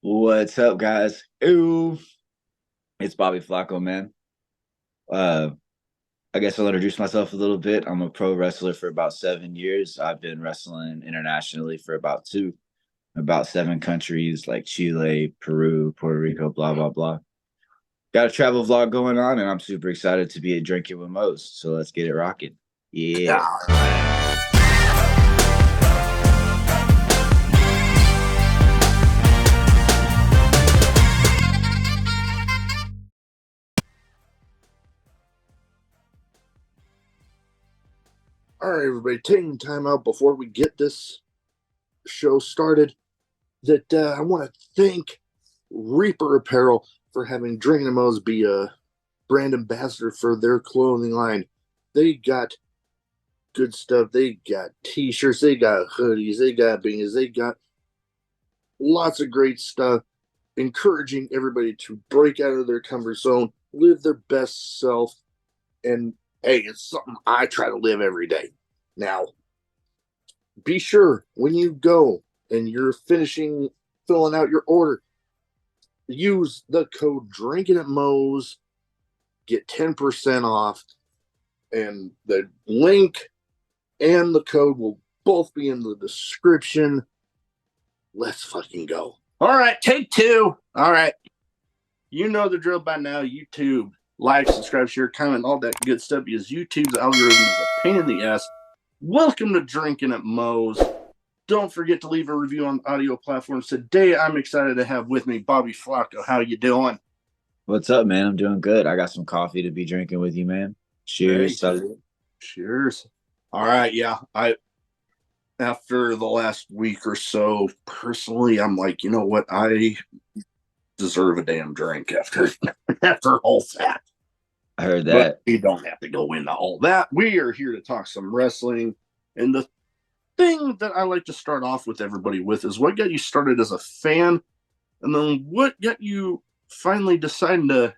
What's up, guys? Ooh, it's Bobby Flaco, man. Uh, I guess I'll introduce myself a little bit. I'm a pro wrestler for about 7 years. I've been wrestling internationally for about 7 countries like Chile, Peru, Puerto Rico, blah, blah, blah. Got a travel vlog going on, and I'm super excited to be at Drinking with Mo's. So let's get it rocking. Yeah. All right, everybody, taking time out before we get this show started. I want to thank Reaper Apparel for having Drinkin' Mo's be a brand ambassador for their clothing line. They got good stuff. They got t-shirts, they got hoodies, they got beanies, they got lots of great stuff, encouraging everybody to break out of their comfort zone, live their best self, and hey, it's something I try to live every day. Now, be sure when you go and you're filling out your order, use the code Drinking at Moe's, get 10% off, and the link and the code will both be in the description. Let's fucking go. All right, take two. All right. You know the drill by now. YouTube, like, subscribe, share, comment, all that good stuff, because YouTube's algorithm is a pain in the ass. Welcome to Drinking at Moe's. Don't forget to leave a review on audio platforms. Today, I'm excited to have with me Bobby Flaco. How you doing? What's up, man? I'm doing good. I got some coffee to be drinking with you, man. Cheers. Hey, cheers. All right, yeah. After the last week or so, personally, I'm like, you know what? I deserve a damn drink after all that. I heard But that. we don't have to go into all that. We are here to talk some wrestling. And the thing that I like to start off with everybody with is what got you started as a fan, and then what got you finally deciding to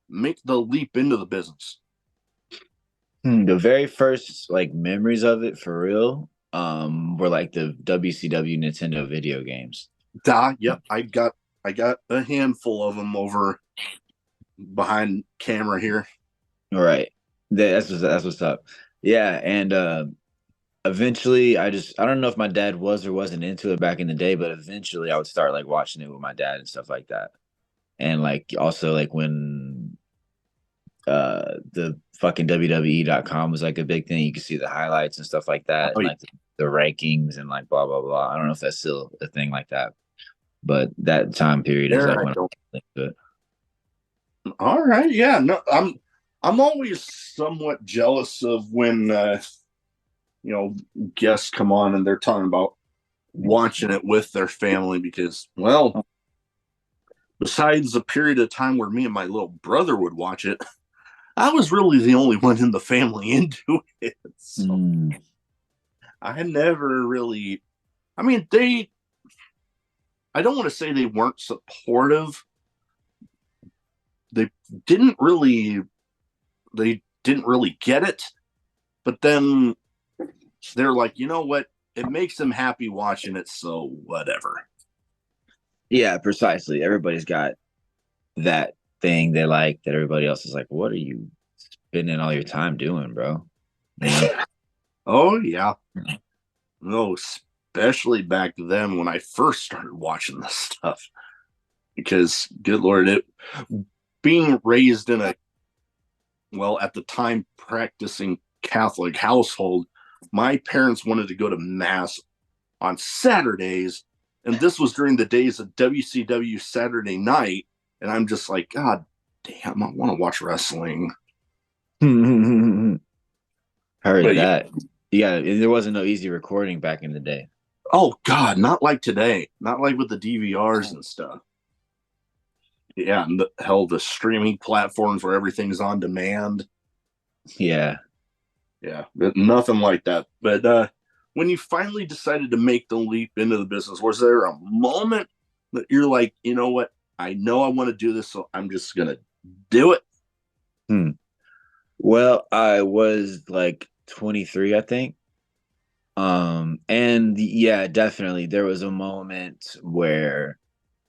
make the leap into the business. The very first like memories of it for real were like the WCW Nintendo video games. Yep, I got a handful of them over behind camera here. All right. That's what's up. Yeah, and eventually I don't know if my dad was or wasn't into it back in the day, but eventually I would start like watching it with my dad and stuff like that. And like also like when the fucking WWE.com was like a big thing. You could see the highlights and stuff like that, Oh, and like the rankings and like blah blah blah. I don't know if that's still a thing like that, but that time period is like when I think it. All right, yeah, no, I'm always somewhat jealous of when guests come on and they're talking about watching it with their family, because, well, besides the period of time where me and my little brother would watch it, I was really the only one in the family into it. So I never really, I mean, I don't want to say they weren't supportive. They didn't really, they didn't really get it. But then they're like, you know what? It makes them happy watching it, so whatever. Yeah, precisely. Everybody's got that thing they like that everybody else is like, what are you spending all your time doing, bro? You know? Oh, yeah. No, especially back then when I first started watching this stuff. Because, good Lord, being raised in at the time, practicing Catholic household, my parents wanted to go to Mass on Saturdays. And this was during the days of WCW Saturday Night. And I'm just like, God damn, I want to watch wrestling. Heard But that. Yeah, there wasn't no easy recording back in the day. Oh, God, not like today. Not like with the DVRs and stuff. Yeah, and the streaming platforms where everything's on demand. Yeah. Yeah, but nothing like that. But when you finally decided to make the leap into the business, was there a moment that you're like, you know what? I know I want to do this, so I'm just going to do it? Well, I was like 23, I think. And yeah, definitely there was a moment where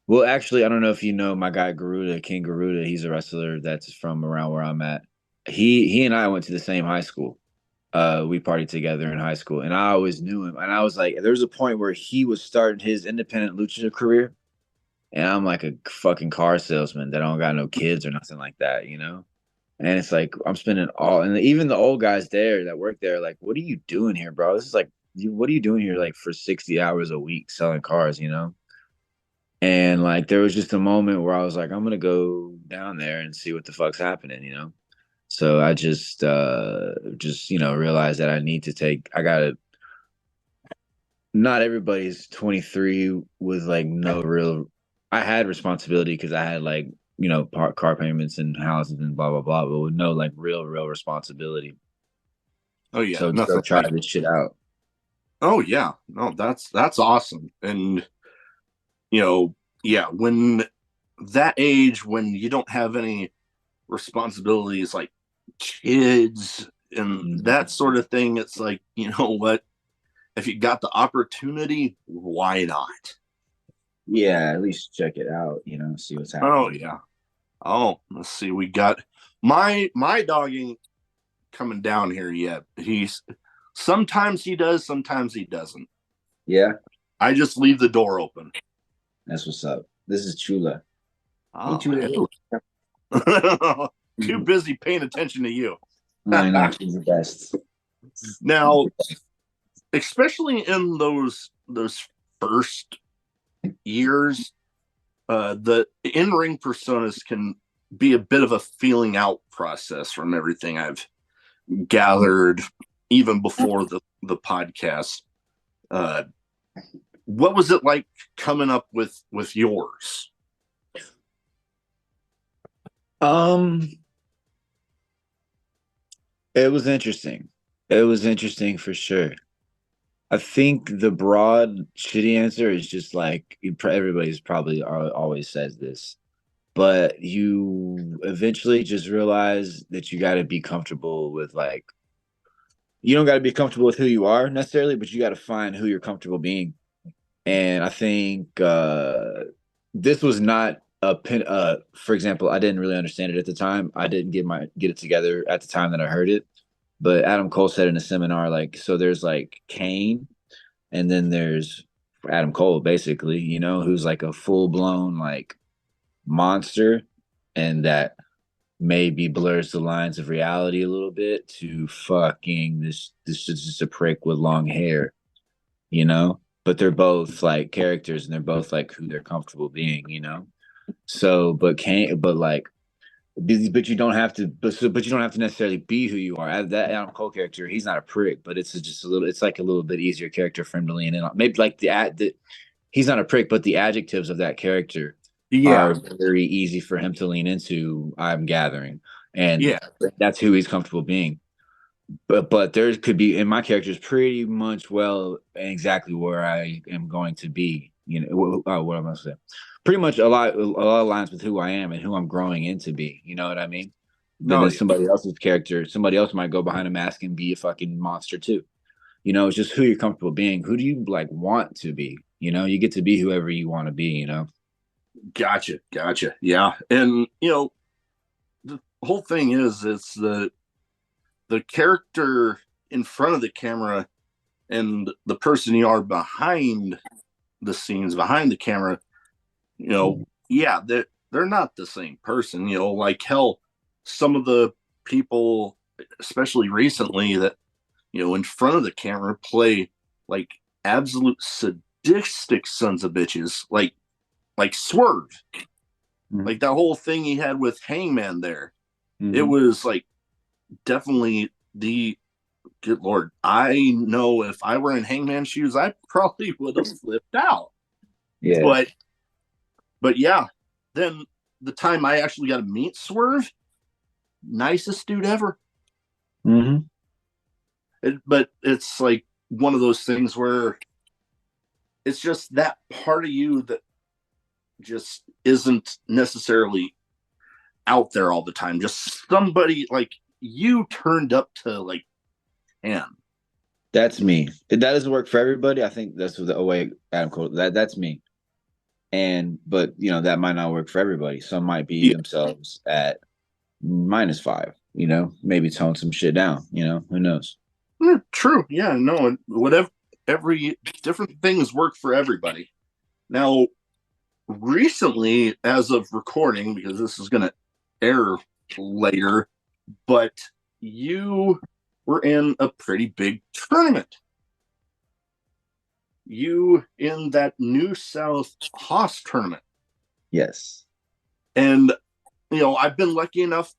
Well, actually, I don't know if you know my guy Garuda, King Garuda. He's a wrestler that's from around where I'm at. He and I went to the same high school. We partied together in high school, and I always knew him. And I was like, there was a point where he was starting his independent lucha career, and I'm like a fucking car salesman that don't got no kids or nothing like that, you know. And it's like I'm spending all, and even the old guys there that work there, like, what are you doing here, bro? This is like, what are you doing here, like for 60 hours a week selling cars, you know? And like there was just a moment where I was like, I'm gonna go down there and see what the fuck's happening, you know. So I just realized that I gotta not everybody's 23 with like no real I had responsibility because I had like, car payments and houses and blah blah blah, but with no like real responsibility. Oh yeah, So just go nothing try like. this shit out. Oh yeah, no, that's awesome. And you know, yeah, when that age, when you don't have any responsibilities like kids and Mhm. that sort of thing, it's like, you know what? If you got the opportunity, why not? Yeah, at least check it out, see what's Oh happening. yeah. Oh, let's see. We got my dog ain't coming down here yet. He's sometimes he does, sometimes he doesn't. Yeah, I just leave the door open. that's what's up. This is Chula. Hey Oh, Chula. hey. Too Mhm. busy paying attention to you. I know she's the best. Now, especially in those first years, the in-ring personas can be a bit of a feeling out process from everything I've gathered, even before the podcast. Uh, what was it like coming up with yours? Um, it was interesting. It was interesting for sure. I think the broad shitty answer is just like everybody's probably always says this, but you eventually just realize that you got to be comfortable with like you don't got to be comfortable with who you are necessarily, but you got to find who you're comfortable being. And I think this was not a pin. For example, I didn't really understand it at the time. I didn't get it together at the time that I heard it. But Adam Cole said in a seminar, like, so there's like Kane, and then there's Adam Cole, basically, who's like a full blown like monster, and that maybe blurs the lines of reality a little bit to fucking this is just a prick with long hair, you know? But they're both like characters and they're both like who they're comfortable being, you know? So, but like, but you don't have to, but you don't have to necessarily be who you are. That Adam Cole character, he's not a prick, but it's just a little, it's like a little bit easier character for him to lean in on. Maybe like he's not a prick, but the adjectives of that character Yeah, are very easy for him to lean into, I'm gathering. And yeah. that's who he's comfortable being. But there could be in my character is pretty much well exactly where I am going to be. What am I saying? Pretty much a lot of lines with who I am and who I'm growing into be. You know what I mean? But Oh then yeah. somebody else might go behind a mask and be a fucking monster too. It's just who you're comfortable being. Who do you like want to be? You get to be whoever you want to be. Gotcha. Yeah. And the whole thing is it's the character in front of the camera and the person you are behind the scenes, behind the camera, yeah, they're not the same person, like hell, some of the people, especially recently, that in front of the camera play like absolute sadistic sons of bitches, like Swerve, Mm-hmm. like that whole thing he had with Hangman there. It Mm-hmm. was like definitely the good lord. I know if I were in Hangman shoes, I probably would have flipped out. Yeah. But yeah, then the time I actually got to meet Swerve, nicest dude ever. Mm-hmm. But it's like one of those things where it's just that part of you that just isn't necessarily out there all the time. Just somebody like you turned up to like 10. That's me. That doesn't work for everybody. I think that's the way Adam Cole. That's me. But that might not work for everybody. Some might be Yeah, themselves at -5. Maybe tone some shit down. Who knows? true. Yeah, no, whatever. Every different things work for everybody. Now, recently, as of recording, because this is going to air later, but you were in a pretty big tournament. You in that New South Haas tournament. Yes. And, I've been lucky enough,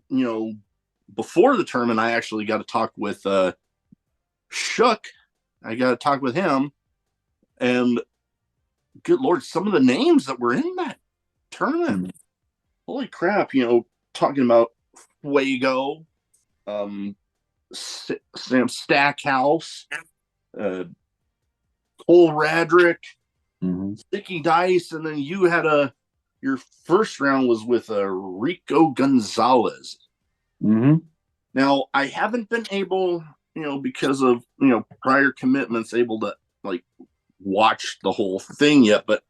you know, before the tournament, I actually got to talk with Shook. I got to talk with him. And good Lord, some of the names that were in that tournament. Mhm. Holy crap, talking about Fuego, um, Sam Stackhouse, uh, Cole Radrick, Mhm. Sticky Dice, and then you had your first round was with Rico Gonzalez. Mhm. Now I haven't been able, because of prior commitments, able to like watch the whole thing yet. But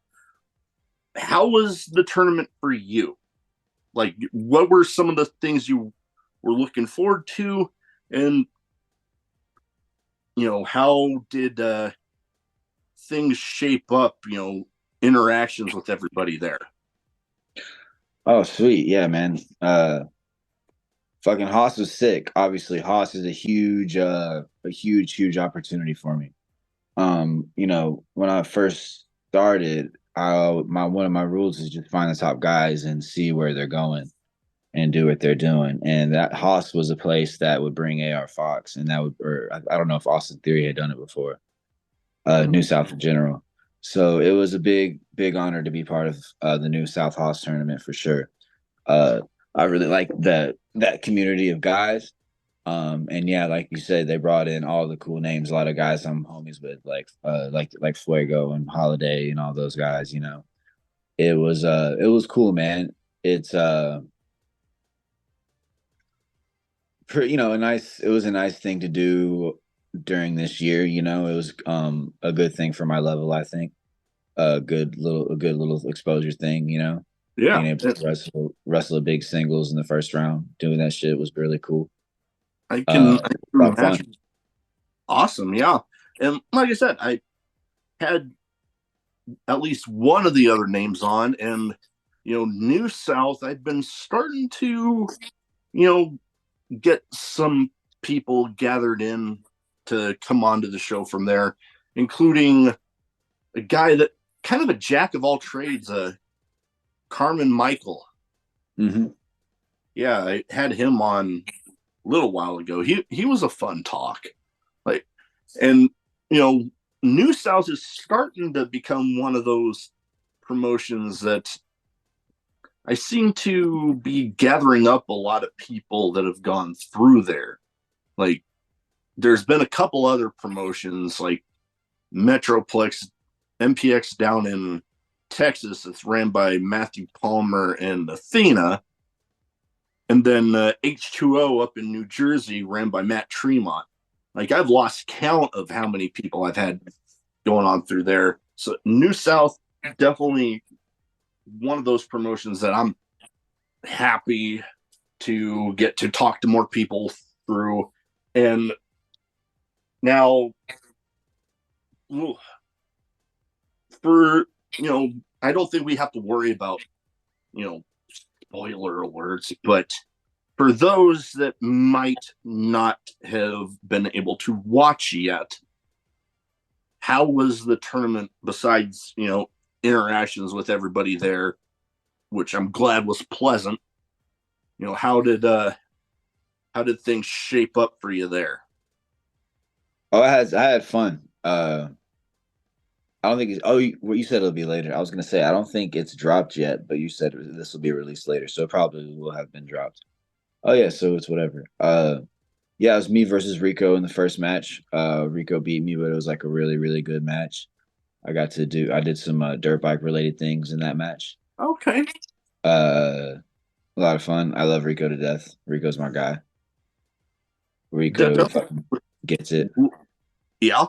how was the tournament for you? Like, what were some of the things you were looking forward to, and how did things shape up? Interactions with everybody there. Oh, sweet. Yeah, man. Fucking Haas was sick. Obviously, Haas is a huge opportunity for me. When I first started, one of my rules is just find the top guys and see where they're going and do what they're doing. And that Haas was a place that would bring AR Fox, and that would, or I don't know if Austin Theory had done it before, New South in general. So it was a big, big honor to be part of the New South Haas tournament for sure. Uh, I really like that community of guys. And yeah, like you said, they brought in all the cool names. A lot of guys I'm homies with, like Fuego and Holiday and all those guys. It was cool, man. It's it was a nice thing to do during this year. It was a good thing for my level. I think a good little exposure thing. Yeah, Being able to wrestle a big singles in the first round, doing that shit was really cool. I A can lot of fun. imagine. Awesome, yeah. And like I said, I had at least one of the other names on, and New South. I've been starting to you know get some people gathered in to come onto the show from there, including a guy that kind of a jack of all trades, Carmen Michael. Hmm. Yeah, I had him on a little while ago. He was a fun talk. Like, and you know, New South is starting to become one of those promotions that I seem to be gathering up a lot of people that have gone through there. Like, there's been a couple other promotions like Metroplex, MPX down in Texas that's ran by Matthew Palmer and Athena, and then H2O up in New Jersey ran by Matt Tremont. Like, I've lost count of how many people I've had going on through there. So New South, definitely one of those promotions that I'm happy to get to talk to more people through. And now, for I don't think we have to worry about you know spoiler alerts, but for those that might not have been able to watch yet, how was the tournament besides interactions with everybody there, which I'm glad was pleasant? How did things shape up for you there? Oh, I had fun. I don't think it's. Oh, what you said it'll be later. I was gonna say I don't think it's dropped yet, but you said this will be released later, so it probably will have been dropped. Oh yeah, so it's whatever. Yeah, it was me versus Rico in the first match. Rico beat me, but it was like a really, really good match. I did some dirt bike related things in that match. Okay, Uh, a lot of fun. I love Rico to death. Rico's my guy. Rico definitely. fucking gets it. Yeah,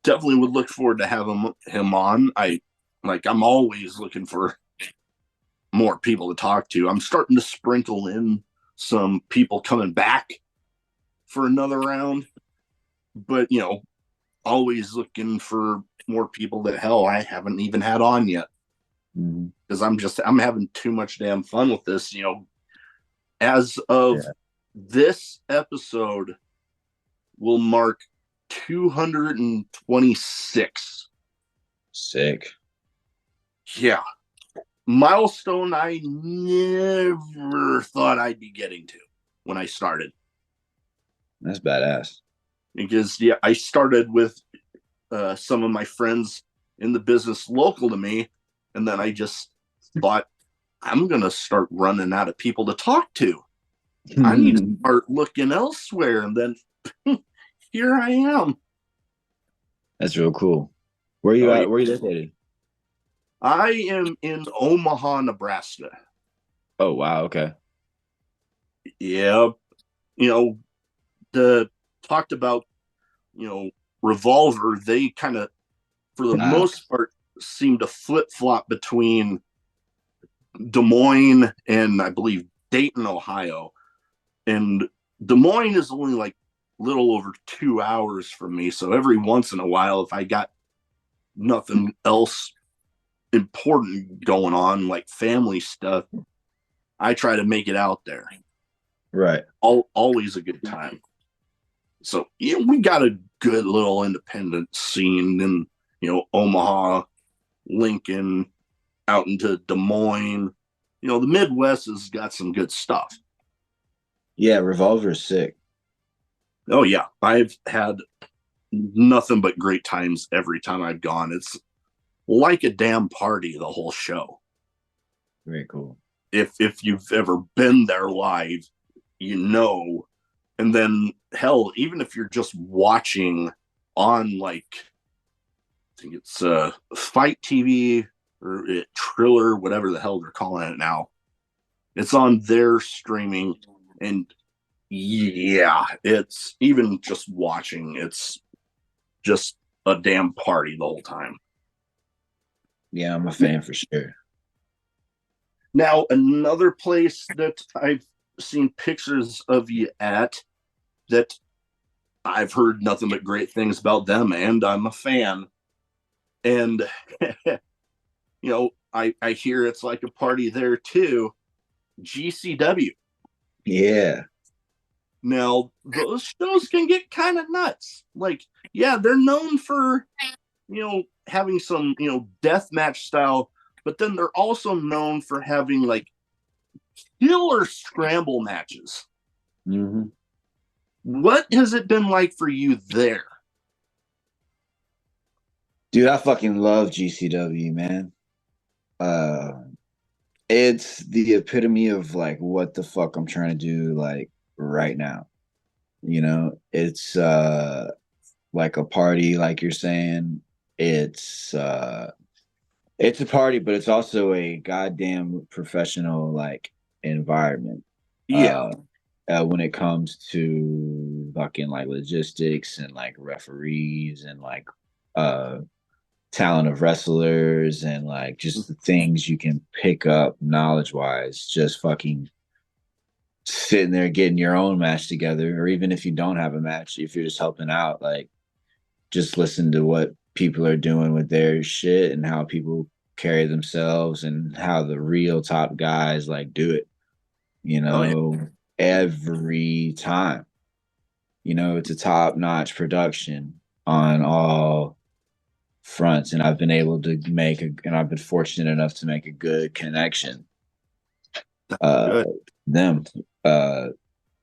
definitely would look forward to having him on. I Like I'm always looking for more people to talk to. I'm starting to sprinkle in some people coming back for another round, but always looking for more people that hell I haven't even had on yet. Mm-hmm. Because I'm having too much damn fun with this. As of Yeah. this episode will mark 226. Sick. Yeah. Milestone I never thought I'd be getting to when I started. That's badass. Because yeah, I started with some of my friends in the business local to me, and then I just thought I'm gonna start running out of people to talk to. I need to start looking elsewhere, and then here I am. That's real cool. Where you Oh yeah, at? Where you located? I am in Omaha, Nebraska. Oh wow. Okay. Yeah, you know the talked about Revolver. They kind of, for the Wow. most part, seem to flip flop between Des Moines and I believe Dayton, Ohio. And Des Moines is only like little over 2 hours from me. So every once in a while, if I got nothing else important going on, like family stuff, I try to make it out there. Right. Always a good time. So yeah, we got a good little independent scene in Omaha, Lincoln, out into Des Moines. The Midwest has got some good stuff. Yeah, Revolver's sick. Oh yeah, I've had nothing but great times every time I've gone. It's like a damn party the whole show. Very cool. If you've ever been there live, you know. And then hell, even if you're just watching on like I think it's Fight TV or Triller, whatever the hell they're calling it now. It's on their streaming, and yeah, it's even just watching. It's just a damn party the whole time. Yeah, I'm a fan for sure. Now, another place that I've seen pictures of you at that I've heard nothing but great things about them, and I'm a fan. And I hear it's like a party there too. GCW. Yeah. Now, those shows can get kind of nuts. Like, yeah, they're known for, having some, death match style, but then they're also known for having like killer scramble matches. Mm-hmm. What has it been like for you there? Dude, I fucking love GCW, man. Uh, it's the epitome of like what the fuck I'm trying to do like right now. It's like a party, like you're saying. It's a party, but it's also a goddamn professional like environment. Yeah. Uh, when it comes to fucking like logistics and like referees and like uh talent of wrestlers and like just the things you can pick up knowledge wise, just fucking sitting there getting your own match together, or even if you don't have a match, if you're just helping out, like just listen to what people are doing with their shit and how people carry themselves and how the real top guys like do it, you Oh yeah. know, every time. It's a top notch production on all fronts. And I've been able to and I've been fortunate enough to make a good connection, uh, Good. them. Uh,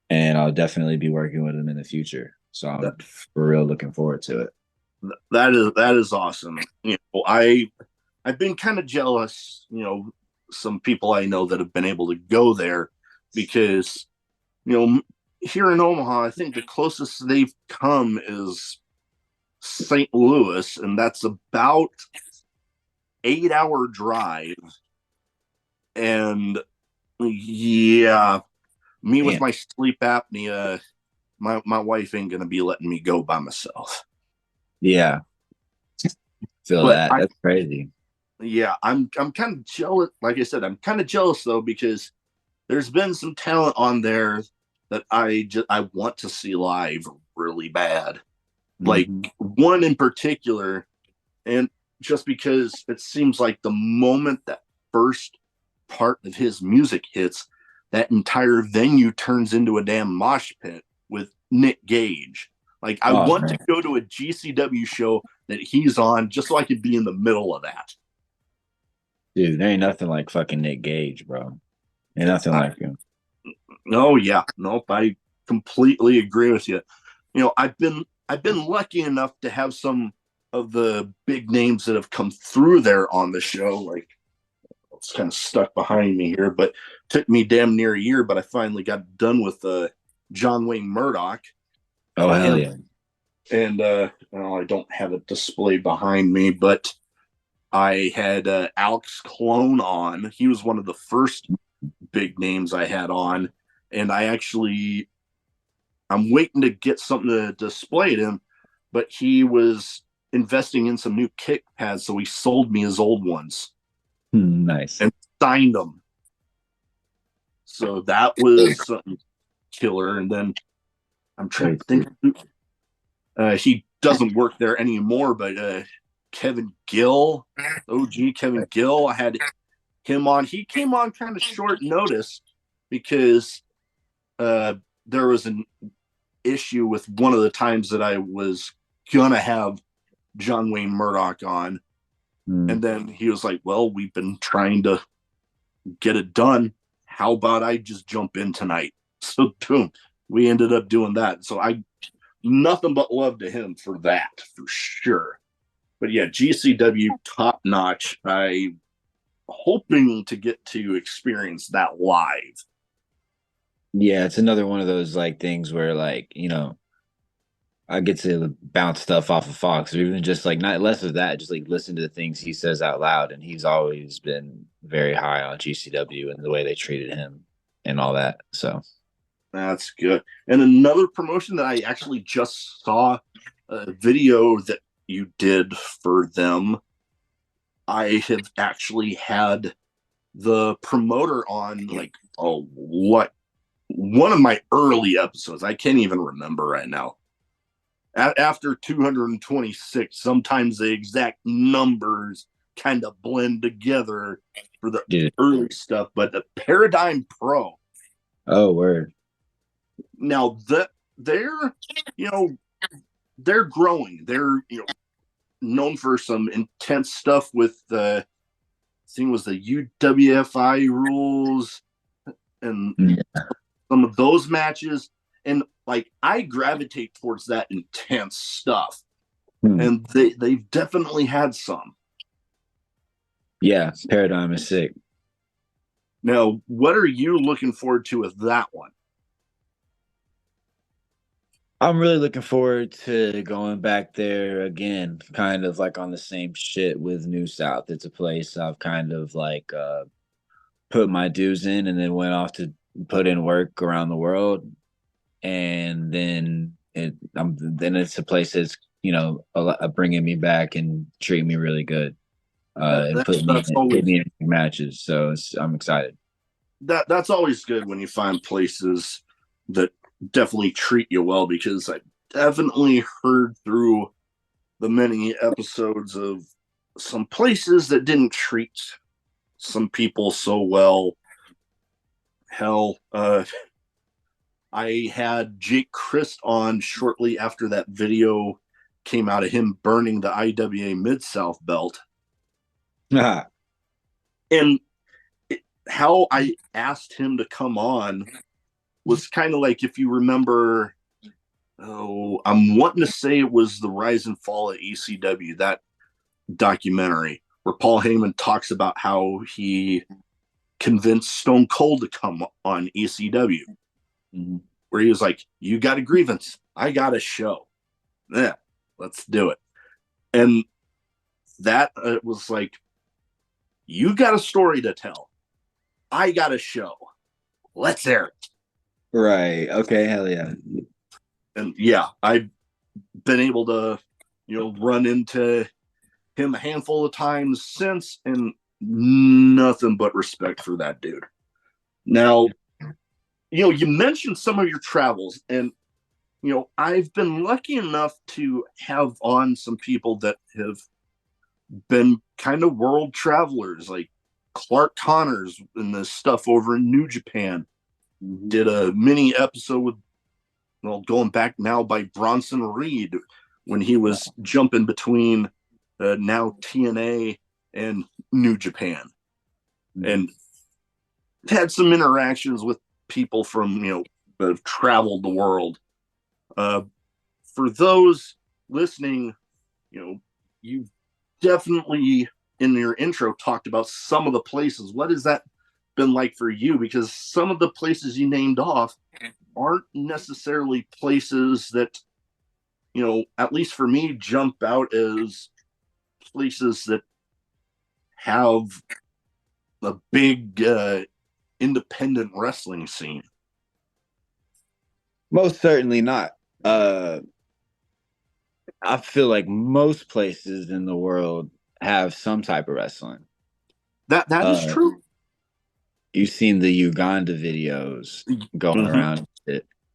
and I'll definitely be working with them in the future. So That, I'm for real looking forward to it. that is awesome. I've been kind of jealous, some people I know that have been able to go there because, here in Omaha, I think the closest they've come is St. Louis, and that's about 8 hour drive. And yeah, me with Damn. my sleep apnea, my wife ain't gonna be letting me go by myself. Yeah. Feel But that. I That's crazy. Yeah, I'm kind of jealous. Like I said, I'm kind of jealous though because there's been some talent on there that I want to see live really bad. Like Mm-hmm. one in particular, and just because it seems like the moment that first part of his music hits, that entire venue turns into a damn mosh pit with Nick Gage. Like I Oh want to man, go to a GCW show that he's on just so I could be in the middle of that. dude, there ain't nothing like fucking Nick Gage, bro. Ain't nothing I, like him. oh yeah, nope, I completely agree with you. I've been lucky enough to have some of the big names that have come through there on the show. Like it's kind of stuck behind me here, but took me damn near a year. But I finally got done with John Wayne Murdoch, Oh hell and yeah. well, I don't have it displayed behind me, but I had Alex Clone on. He was one of the first big names I had on, and I'm waiting to get something to display him, but he was investing in some new kick pads, so he sold me his old ones Nice. and signed them. So that was something killer. And then I'm trying Very to sweet. think. He doesn't work there anymore, but Kevin Gill, OG Kevin Gill, I had him on. He came on kind of short notice because uh, there was an issue with one of the times that I was gonna have John Wayne Murdoch on. Mm. And then he was like, well, we've been trying to get it done. How about I just jump in tonight? So, boom, we ended up doing that. So, nothing but love to him for that, for sure. But yeah, GCW top notch. I hoping to get to experience that live. Yeah, it's another one of those like things where like, I get to bounce stuff off of Fox, or even just like not less of that, just like listen to the things he says out loud. And he's always been very high on GCW and the way they treated him and all that. So That's good. And another promotion that I actually just saw a video that you did for them. I have actually had the promoter on like, oh, what, one of my early episodes. I can't even remember right now. After 226, sometimes the exact numbers kind of blend together for the dude. early stuff. But the Paradigm Pro, Oh word. now that they're, you know, they're growing. They're, known for some intense stuff with the thing was the UWFI rules and Yeah. some of those matches. And like I gravitate towards that intense stuff. Hmm. And they've definitely had some. Yeah, Paradigm is sick. Now, what are you looking forward to with that one? I'm really looking forward to going back there again, kind of like on the same shit with New South. It's a place I've kind of like put my dues in and then went off to put in work around the world. And then it's a place that's, bringing me back and treating me really good. And That's put always me in matches. So I'm excited. that's always good when you find places that definitely treat you well because I definitely heard through the many episodes of some places that didn't treat some people so well. Hell, I had Jake Christ on shortly after that video came out of him burning the IWA Mid South belt. And how I asked him to come on was kind of like, if you remember, oh, I'm wanting to say it was the Rise and Fall of ECW, that documentary where Paul Heyman talks about how he convinced Stone Cold to come on ECW, Mhm. where he was like, you got a grievance, I got a show, yeah, let's do it. And that was like, you got a story to tell, I got a show, let's air it. Right. Okay. Hell yeah. And yeah, I've been able to, run into him a handful of times since, and nothing but respect for that dude. Now, you mentioned some of your travels, and I've been lucky enough to have on some people that have been kind of world travelers, like Clark Connors and this stuff over in New Japan. Did a mini episode with, going back now, by Bronson Reed when he was jumping between now TNA and New Japan, and had some interactions with people from that have traveled the world. For those listening, you definitely in your intro talked about some of the places. What has that been like for you? Because some of the places you named off aren't necessarily places that, at least for me, jump out as places that have a big independent wrestling scene. Most certainly not. I feel like most places in the world have some type of wrestling. That is true. You've seen the Uganda videos going around.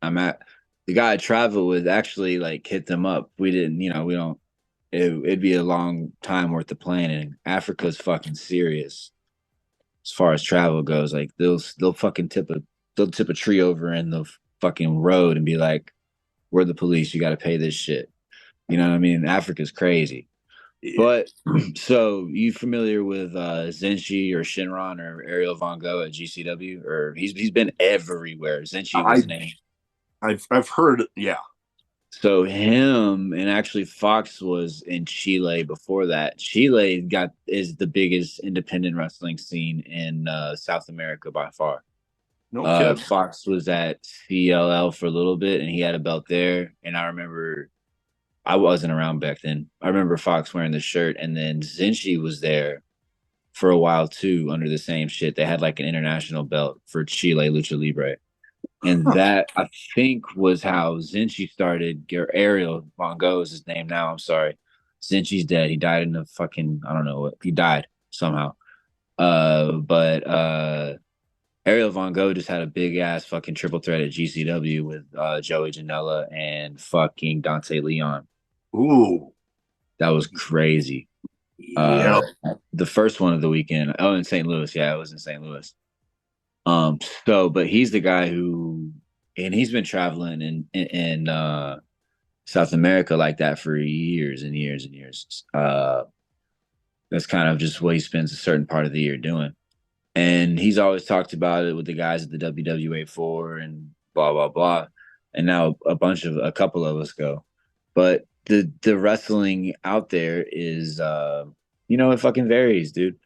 I'm at the guy I travel with actually like hit them up. We didn't, we don't. It'd be a long time worth of planning. Africa's fucking serious as far as travel goes. Like they'll fucking tip a tree over in the fucking road and be like, "We're the police. You got to pay this shit." You know what I mean? Africa's crazy. But so you familiar with Zenshi or Shinron or Ariel Von Gogh at GCW? Or he's been everywhere. Zenshi was his name. I've heard, yeah. So him and actually Fox was in Chile before that. Chile is the biggest independent wrestling scene in South America by far. No kidding. Fox was at CLL for a little bit, and he had a belt there. And I remember I wasn't around back then. I remember Fox wearing the shirt, and then Zenshi was there for a while too under the same shit. They had like an international belt for Chile Lucha Libre. And that, I think, was how Zenshi started. Ariel Von Gogh is his name now. I'm sorry. Zenshi's dead. He died in a fucking, I don't know what. He died somehow. But Ariel Von Gogh just had a big ass fucking triple threat at GCW with Joey Janela and fucking Dante Leon. Ooh. That was crazy. Yeah. The first one of the weekend. Oh, in St. Louis. Yeah, it was in St. Louis. But he's the guy who, and he's been traveling in South America like that for years and years and years. That's kind of just what he spends a certain part of the year doing. And he's always talked about it with the guys at the WWA 4 and blah, blah, blah. And now a couple of us go. But the wrestling out there is, it fucking varies, dude.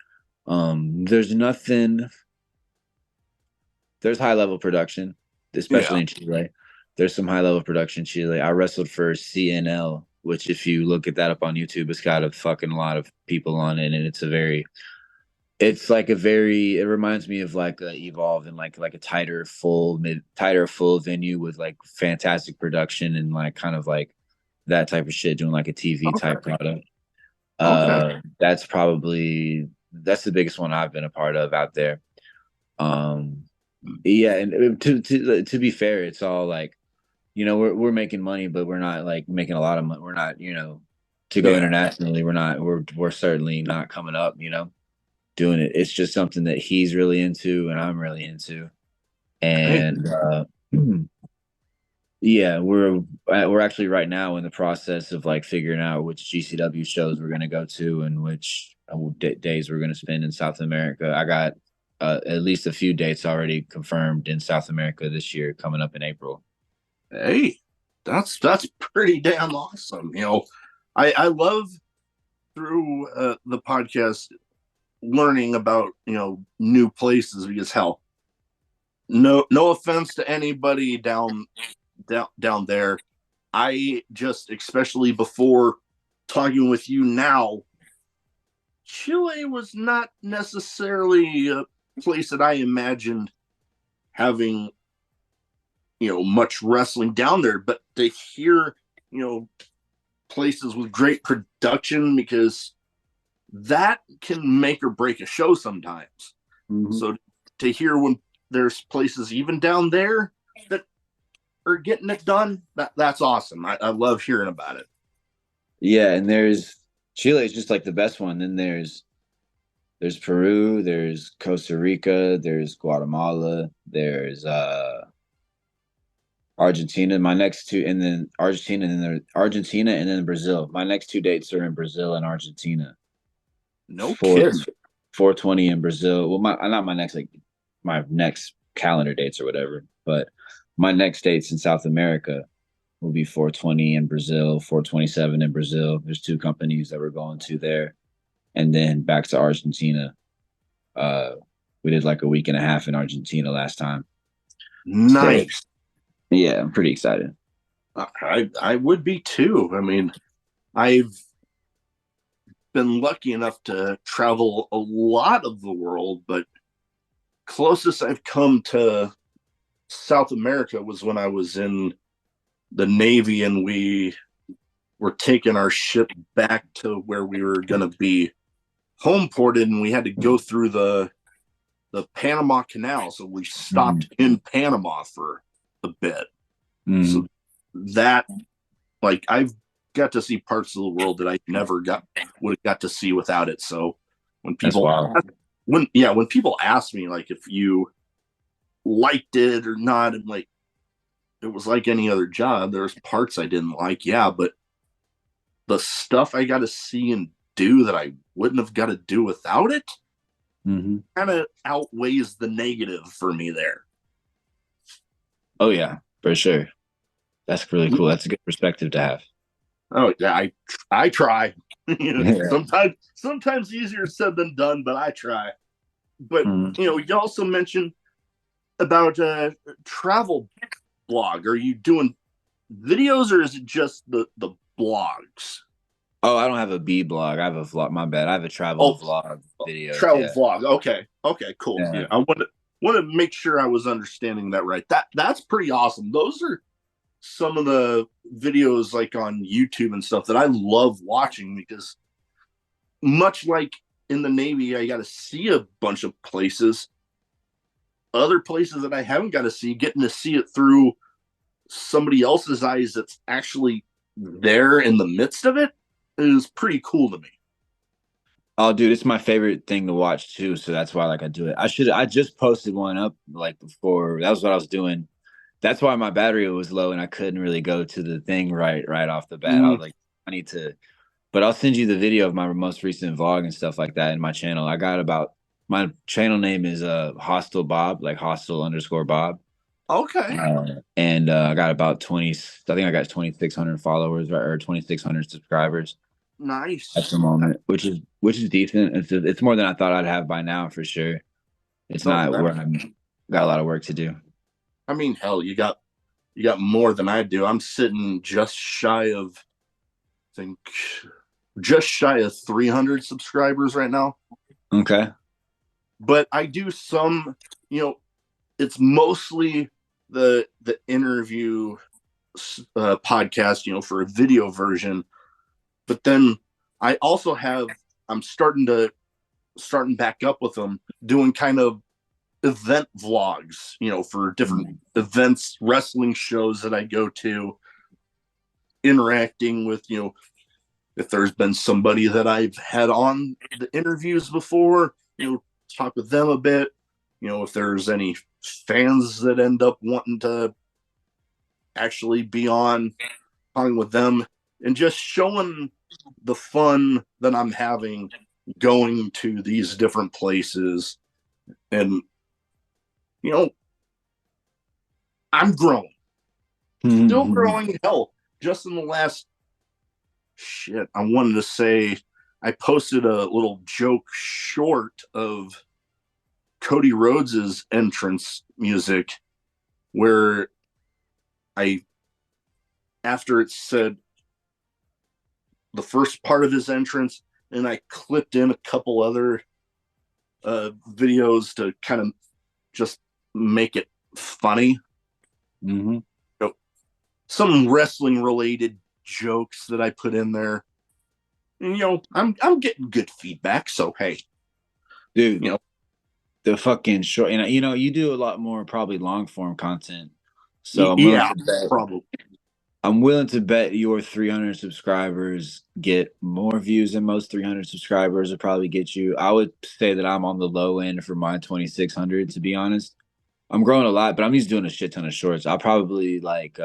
There's high level production, especially in Chile. There's some high level production in Chile. I wrestled for CNL, which if you look at that up on YouTube, it's got a fucking lot of people on it, and it reminds me of like Evolve and like a tighter full venue with like fantastic production and like kind of like that type of shit, doing like a TV type product. That's the biggest one I've been a part of out there. Yeah, and to be fair, it's all like, we're making money, but we're not like making a lot of money. We're not, to go internationally. We're certainly not coming up, doing it. It's just something that he's really into and I'm really into. And yeah, we're actually right now in the process of like figuring out which GCW shows we're going to go to and which days we're going to spend in South America. I got at least a few dates already confirmed in South America this year, coming up in April. Hey, that's pretty damn awesome. I love through the podcast learning about new places, because hell, no offense to anybody down there, I just, especially before talking with you now, Chile was not necessarily a place that I imagined having much wrestling down there, but to hear places with great production, because that can make or break a show sometimes. Mm-hmm. So to hear when there's places even down there that are getting it done, that's awesome. I love hearing about it. Yeah, and there's Chile is just like the best one. Then there's Peru, there's Costa Rica, there's Guatemala, there's Argentina. My next two, and then Argentina, and then Argentina, and then Brazil. My next two dates are in Brazil and Argentina. No Four kidding. 420 in Brazil. Well, my not my next like my next calendar dates or whatever, but my next dates in South America will be 420 in Brazil, 427 in Brazil. There's two companies that we're going to there, and then back to Argentina. Uh, we did like a week and a half in Argentina last time. So Nice. yeah, I'm pretty excited. I would be too. I mean, I've been lucky enough to travel a lot of the world, but closest I've come to South America was when I was in the Navy and we were taking our ship back to where we were going to be home ported, and we had to go through the Panama Canal. So we stopped in Panama for a bit. Mm-hmm. So that, like, I've got to see parts of the world that I never would have got to see without it. So when That's people wild. when people ask me like if you liked it or not, and like it was like any other job, there's parts I didn't like, yeah, but the stuff I got to see and do that I wouldn't have got to do without it kind of outweighs the negative for me there. Oh yeah, for sure. That's really cool. That's a good perspective to have. Oh yeah, I try. Yeah. Sometimes easier said than done, but I try. But you also mentioned about travel blog. Are you doing videos or is it just the blogs? Oh, I don't have a B blog. I have a vlog. My bad. I have a travel Oh, vlog videos. travel Yeah. vlog. Okay, cool. Yeah. Yeah, I want to make sure I was understanding that right. That's pretty awesome. Those are some of the videos like on YouTube and stuff that I love watching because much like in the Navy, I got to see a bunch of places. Other places that I haven't got to see, getting to see it through somebody else's eyes that's actually there in the midst of it is pretty cool to me. Oh, dude, it's my favorite thing to watch too. So that's why like I do it. I just posted one up like before. That was what I was doing. That's why my battery was low and I couldn't really go to the thing right off the bat. I was like, I need to, but I'll send you the video of my most recent vlog and stuff like that in my channel. I got about my channel name is Hostel Bob, like hostel underscore Bob. Okay. And I got about 20, I think I got 2,600 followers or 2,600 subscribers at Nice. the moment, which is decent. It's more than I thought I'd have by now for sure. It's No, not where I'm got a lot of work to do. I mean, hell, you got more than I do. I'm sitting just shy of, I think, just shy of 300 subscribers right now. Okay. But I do some, it's mostly the interview podcast, for a video version. But then I also have, I'm starting back up with them, doing kind of event vlogs, for different events, wrestling shows that I go to, interacting with, if there's been somebody that I've had on the interviews before, talk with them a bit, if there's any fans that end up wanting to actually be on, talking with them, and just showing the fun that I'm having going to these different places. And, I'm growing, still growing. Hell, just in the last I wanted to say I posted a little joke short of Cody Rhodes's entrance music where after it said the first part of his entrance, and I clipped in a couple other videos to kind of just make it funny. Some wrestling related jokes that I put in there. I'm getting good feedback. So hey, Dude, you know, the fucking short, and you do a lot more probably long form content. So yeah, probably. I'm willing to bet your 300 subscribers get more views than most 300 subscribers would probably get you. I would say that I'm on the low end for my 2,600, to be honest. I'm growing a lot, but I'm just doing a shit ton of shorts. I'll probably like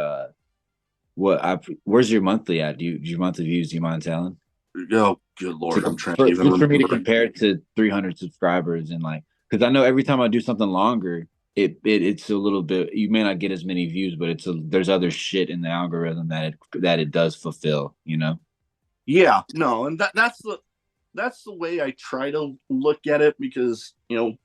where's your monthly at? Do your monthly views, do you mind telling? Oh, good lord, I'm trying to even Just for me to remember. compare it to 300 subscribers and like, because I know every time I do something longer, it's a little bit. You may not get as many views, but there's other shit in the algorithm that it does fulfill. You know. Yeah, no, and that's the way I try to look at it because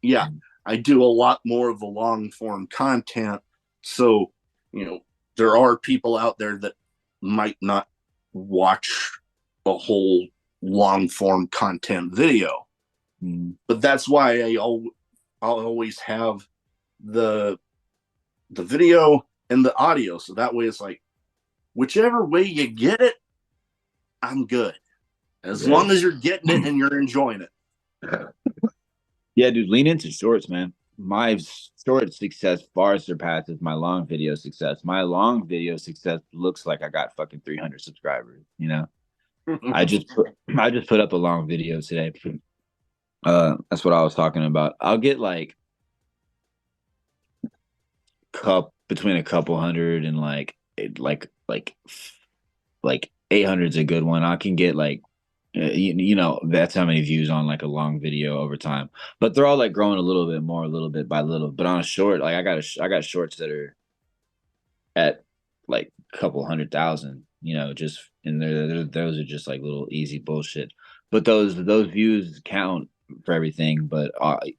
yeah, I do a lot more of the long form content. So you know, there are people out there that might not watch a whole long form content video, Mm. but that's why I'll always have the the video and the audio. So that way it's like whichever way you get it, I'm good. As Right. long as you're getting it and you're enjoying it. Yeah, dude, lean into shorts, man. My short success far surpasses my long video success. My long video success looks like I got fucking 300 subscribers. You know, I just put, I just put up a long video today. That's what I was talking about. I'll get like between a couple hundred and like 800 is a good one. I can get like that's how many views on like a long video over time. But they're all like growing a little bit more, a little bit by little. But on a short, like I got shorts that are at like a couple 100,000. Just and those are just like little easy bullshit. But those views count for everything. But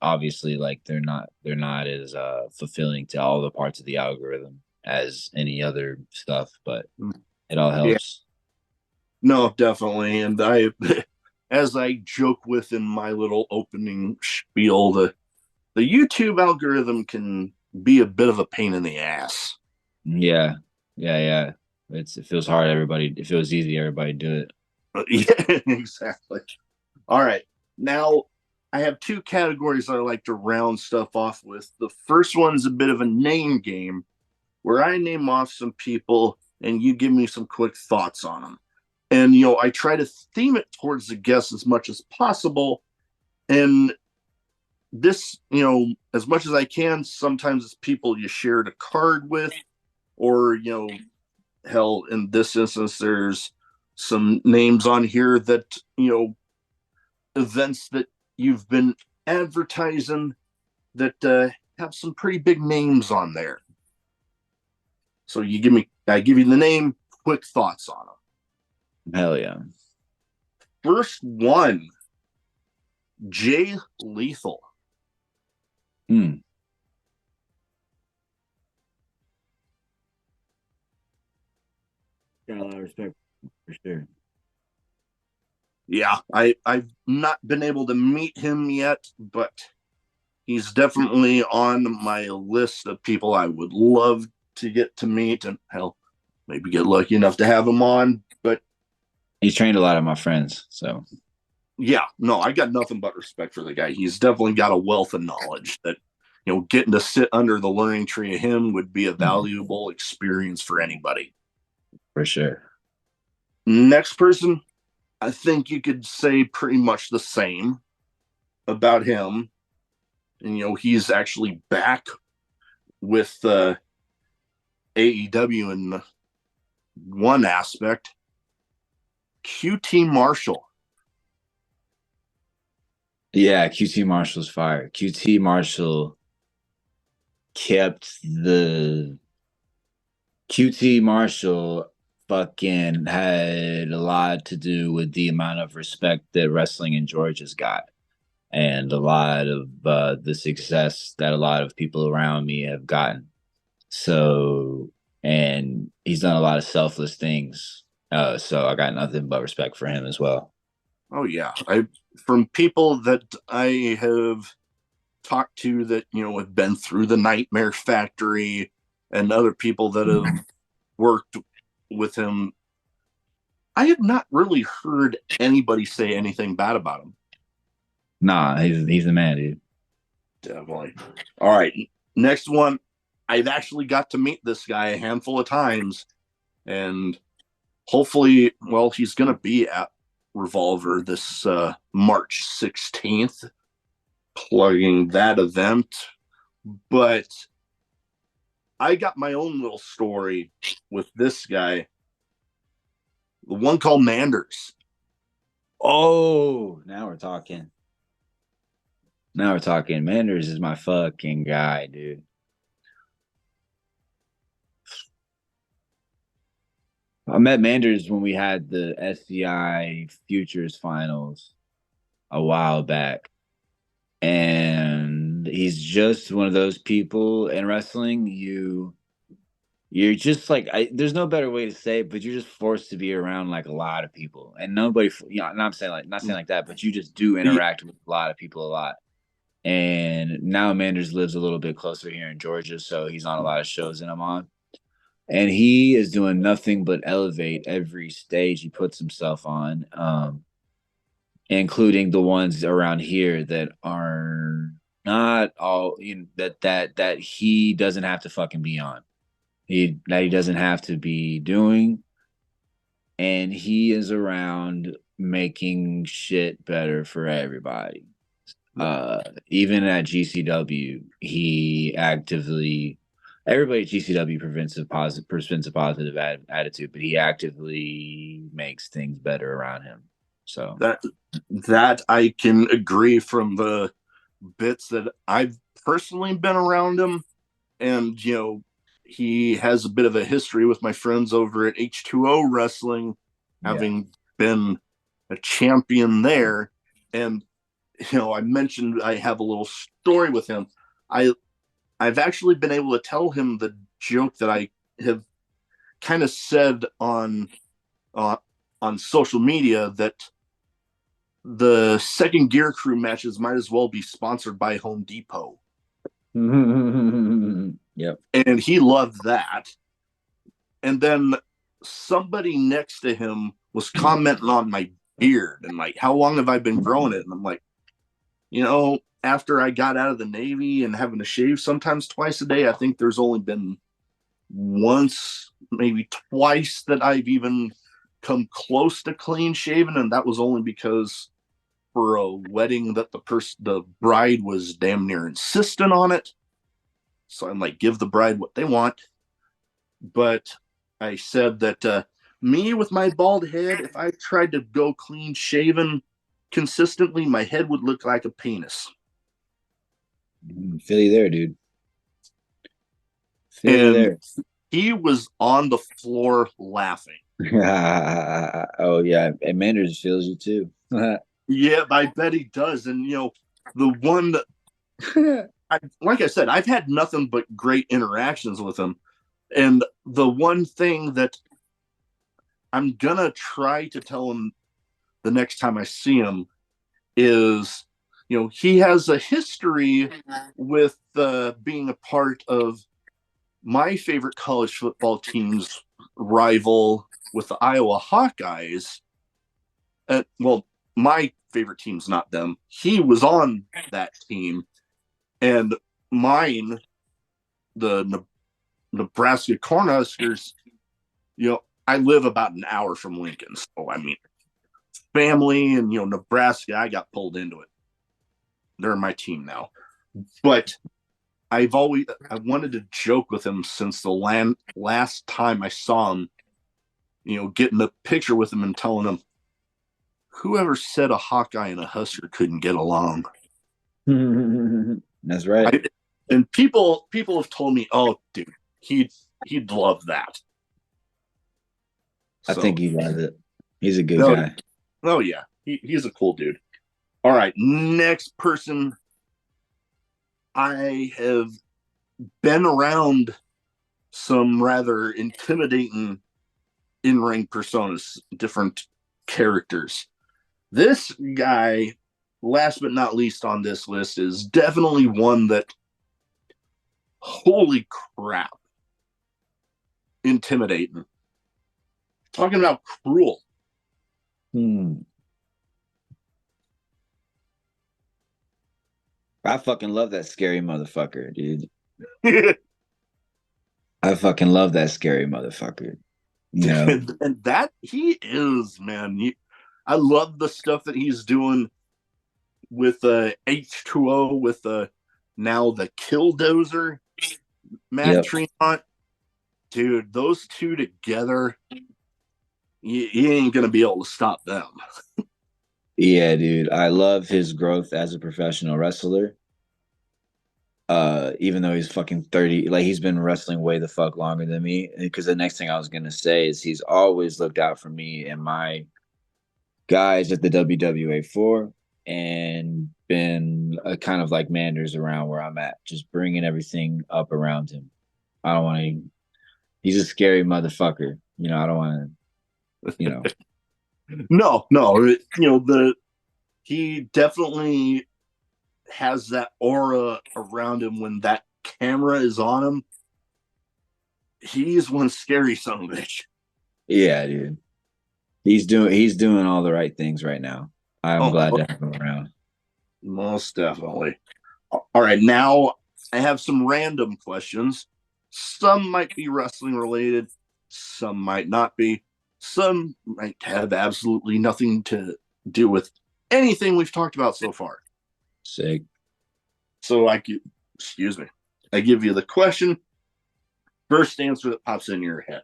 obviously, like they're not as fulfilling to all the parts of the algorithm as any other stuff. But it all Yeah, helps. no, definitely. And as I joke with in my little opening spiel, the YouTube algorithm can be a bit of a pain in the ass. Yeah, yeah. It feels hard. It feels easy. Everybody do it. Yeah, exactly. All right. Now, I have two categories I like to round stuff off with. The first one's a bit of a name game where I name off some people and you give me some quick thoughts on them. And, I try to theme it towards the guest as much as possible. And this, as much as I can, sometimes it's people you shared a card with, or, hell, in this instance, there's some names on here that, events that you've been advertising that have some pretty big names on there. So I give you the name, quick thoughts on them. Hell yeah. First one, Jay Lethal. Hmm. Got a lot of respect for sure. Yeah, I've not been able to meet him yet, but he's definitely on my list of people I would love to get to meet, and hell, maybe get lucky enough to have him on. But He's trained a lot of my friends, so yeah, no, I got nothing but respect for the guy. He's definitely got a wealth of knowledge that, getting to sit under the learning tree of him would be a valuable experience for anybody. for sure. Next person, I think you could say pretty much the same about him. And, he's actually back with AEW in one aspect. QT Marshall. Yeah, QT Marshall's fire. QT Marshall kept the QT Marshall fucking had a lot to do with the amount of respect that wrestling in Georgia's got, and a lot of the success that a lot of people around me have gotten. So, and he's done a lot of selfless things. So I got nothing but respect for him as well. Oh yeah, I from people that I have talked to that have been through the Nightmare Factory, and other people that have worked with him. I have not really heard anybody say anything bad about him. Nah, he's the man, dude. Definitely. All right. Next one. I've actually got to meet this guy a handful of times, and hopefully, well, he's going to be at Revolver this March 16th, plugging that event. But I got my own little story with this guy, the one called Manders. Oh, now we're talking. Now we're talking. Manders is my fucking guy, dude. I met Manders when we had the SCI Futures Finals a while back. And he's just one of those people in wrestling. You're just like there's no better way to say it, but you're just forced to be around like a lot of people. And nobody, and I'm saying like not saying like that, but you just do interact with a lot of people a lot. And now Manders lives a little bit closer here in Georgia, so he's on a lot of shows that I'm on. And he is doing nothing but elevate every stage he puts himself on, including the ones around here that are not all that he doesn't have to fucking be on. He doesn't have to be doing, and he is around making shit better for everybody. Even at GCW, he actively everybody at GCW presents a positive attitude, but he actively makes things better around him. So That I can agree from the bits that I've personally been around him, and he has a bit of a history with my friends over at H2O Wrestling, yeah, having been a champion there. And I mentioned I have a little story with him. I've actually been able to tell him the joke that I have kind of said uh, on social media, that the second Gear Crew matches might as well be sponsored by Home Depot. yep. And he loved that. And then somebody next to him was commenting on my beard and like, how long have I been growing it? And I'm like, after I got out of the Navy and having to shave sometimes twice a day, I think there's only been once, maybe twice, that I've even come close to clean shaven, and that was only because for a wedding that the bride was damn near insistent on it. So I'm like, give the bride what they want. But I said that me with my bald head, if I tried to go clean shaven consistently, my head would look like a penis. Feel you there, dude. Feel you And there. he was on the floor laughing. Oh yeah, and Manders feels you too. Yeah, I bet he does. And the one that like I said, I've had nothing but great interactions with him. And the one thing that I'm gonna try to tell him the next time I see him is, he has a history with being a part of my favorite college football team's rival with the Iowa Hawkeyes. Well, my favorite team's not them. He was on that team, and mine, the Nebraska Cornhuskers. I live about an hour from Lincoln, so I mean, family and Nebraska. I got pulled into it. They're my team now, but I wanted to joke with him since the last time I saw him. Getting a picture with him and telling him, whoever said a Hawkeye and a Husker couldn't get along. That's right. And people have told me, oh, dude, he'd love that. I think So, he does it. He's a good no, guy. oh yeah, he's a cool dude. All right, next person. I have been around some rather intimidating in-ring personas, different characters. This guy, last but not least on this list, is definitely one that, holy crap, intimidating. Talking about cruel. Hmm. I fucking love that scary motherfucker, dude. I fucking love that scary motherfucker. You know? And that he is, man. I love the stuff that he's doing with H2O, with now the Killdozer, Matt Yep. Tremont. Dude, those two together, you ain't gonna be able to stop them. Yeah, dude. I love his growth as a professional wrestler. Even though he's fucking 30, like he's been wrestling way the fuck longer than me. Because the next thing I was gonna say is he's always looked out for me and my guys at the WWA for and been a kind of like Manders around where I'm at, just bringing everything up around him. I don't want to. He's a scary motherfucker. I don't want to. You know. No, he definitely has that aura around him when that camera is on him. He's one scary son of a bitch. Yeah, dude. He's doing all the right things right now. I'm Oh, glad to have him around. most definitely. All right, now I have some random questions. Some might be wrestling related, some might not be. Some might have absolutely nothing to do with anything we've talked about so far. Sick. So excuse me, I give you the question. First answer that pops in your head.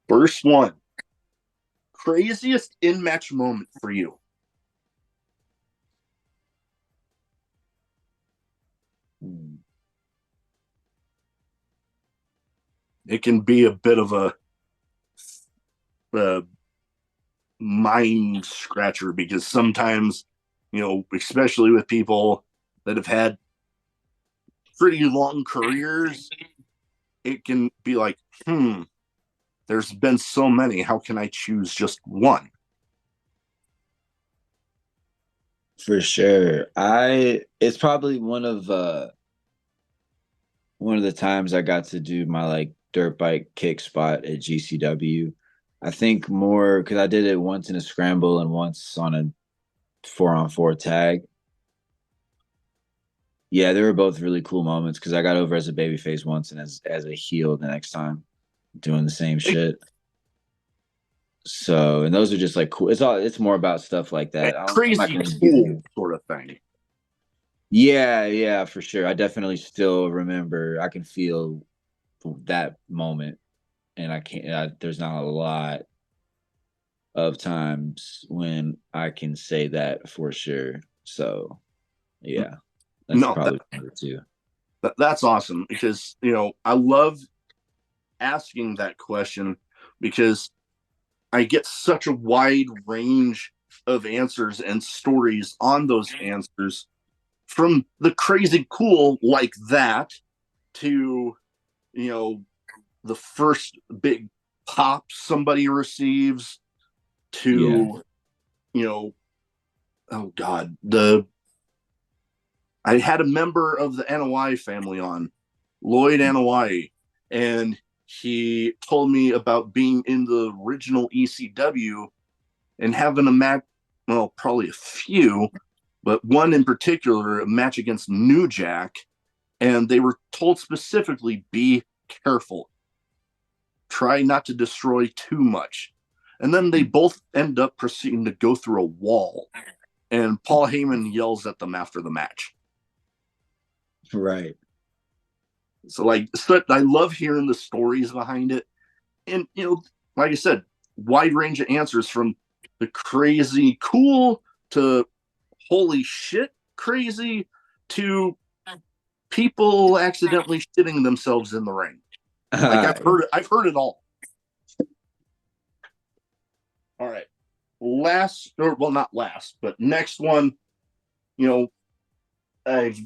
First one. Craziest in match moment for you. Hmm. It can be a bit of a mind scratcher because sometimes, especially with people that have had pretty long careers, it can be like, there's been so many. How can I choose just one? For sure. It's probably one of the times I got to do my like dirt bike kick spot at GCW. I think more because I did it once in a scramble and once on a 4-on-4 tag. Yeah, they were both really cool moments because I got over as a babyface once and as a heel the next time doing the same Like, shit. So, and those are just like cool. It's more about stuff like that. I'm not crazy going to give cool you. sort of thing. Yeah, yeah, for sure. I definitely still remember. I can feel that moment, and I can't. There's not a lot of times when I can say that for sure. So, yeah, that's No, probably number two. that's awesome because, I love asking that question because I get such a wide range of answers and stories on those answers from the crazy cool like that to, you know, the first big pop somebody receives Yeah. to, you know, oh God, I had a member of the Anawai family on, Lloyd Anawai, and he told me about being in the original ECW and having a match, well, probably a few, but one in particular, a match against New Jack, and they were told specifically, be careful, try not to destroy too much. And then they both end up proceeding to go through a wall, and Paul Heyman yells at them after the match. Right. So I love hearing the stories behind it. And, like I said, wide range of answers from the crazy cool to holy shit crazy to people accidentally shitting themselves in the ring. Like I've heard it all. All right. Last or well not last, but next one, you know, I've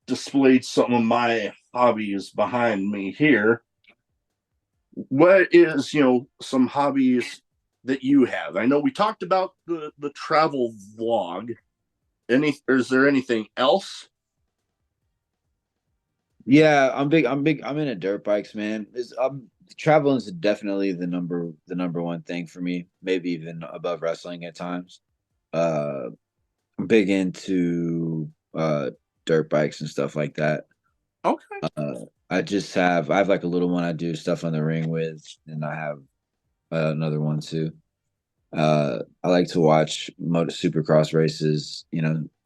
displayed some of my hobbies behind me here. What is, some hobbies that you have? I know we talked about the travel vlog. Is there anything else? Yeah, I'm big. I'm big. I'm into dirt bikes, man. traveling is definitely the number one thing for me, maybe even above wrestling at times. Uh, I'm big into dirt bikes and stuff like that. Okay. I have like a little one I do stuff on the ring with, and I have another one too. I like to watch motor supercross races.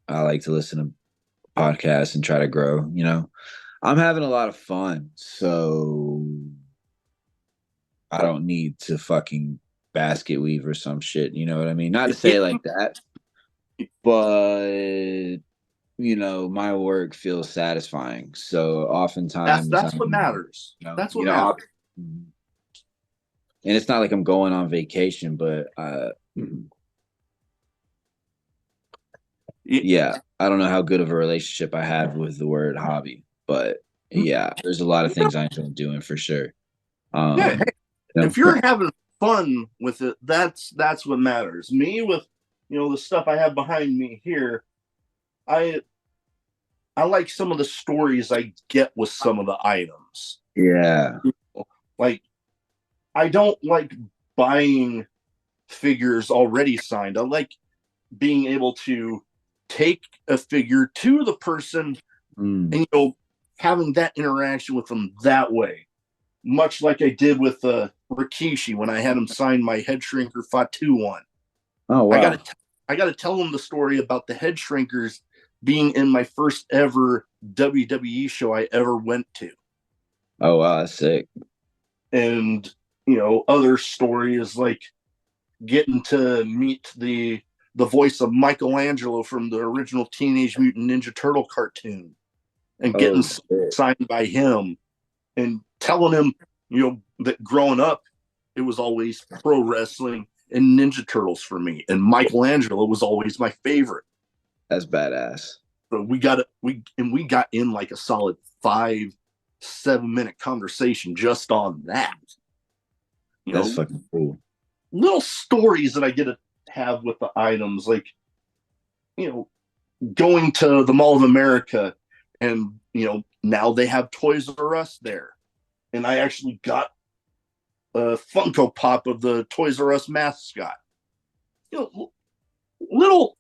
I like to listen to podcasts and try to grow. I'm having a lot of fun, so I don't need to fucking basket weave or some shit. You know what I mean? Not to Yeah, say it like that, but my work feels satisfying. So oftentimes that's what I'm, matters. That's what matters. I'll, and it's not like I'm going on vacation, but Yeah, yeah, I don't know how good of a relationship I have with the word hobby, but yeah, there's a lot of things I enjoy doing for sure. yeah. Um, Hey, you know, if you're having fun with it, that's what matters. Me with the stuff I have behind me here, I I like some of the stories I get with some of the items. yeah, Like I don't like buying figures already signed. I like being able to take a figure to the person mm. and having that interaction with them that way. Much like I did with Rikishi when I had him sign my head shrinker Fatu one. Oh I got wow, to I got to tell him the story about the head shrinkers being in my first ever WWE show I ever went to, oh wow, that's sick. and other stories like getting to meet the voice of Michelangelo from the original Teenage Mutant Ninja Turtle cartoon and getting Oh shit, signed by him and telling him, that growing up, it was always pro wrestling and Ninja Turtles for me. And Michelangelo was always my favorite. that's badass. So we got in like a solid 5-7 minute conversation just on that. You That's know, fucking cool. little stories that I get to have with the items, like, you know, going to the Mall of America and, now they have Toys R Us there. And I actually got a Funko Pop of the Toys R Us mascot. You know,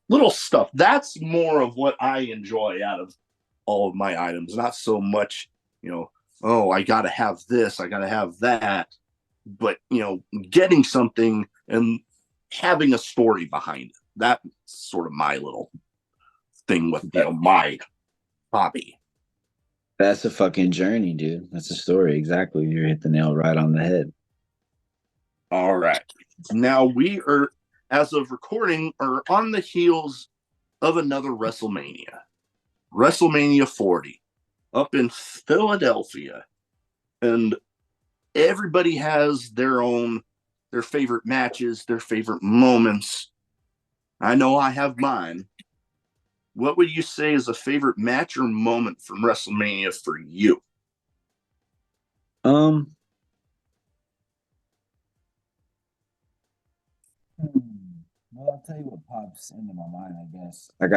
little stuff. That's more of what I enjoy out of all of my items. Not so much, oh, I got to have this, I got to have that, but getting something and having a story behind it. That's sort of my little thing with my hobby. That's a fucking journey, dude. That's a story. Exactly. You hit the nail right on the head. All right. Now we are, as of recording, are on the heels of another WrestleMania 40, up in Philadelphia. And everybody has their favorite matches, their favorite moments. I know I have mine. What would you say is a favorite match or moment from WrestleMania for you? Um, well, I'll tell you what pops into my mind, I guess. I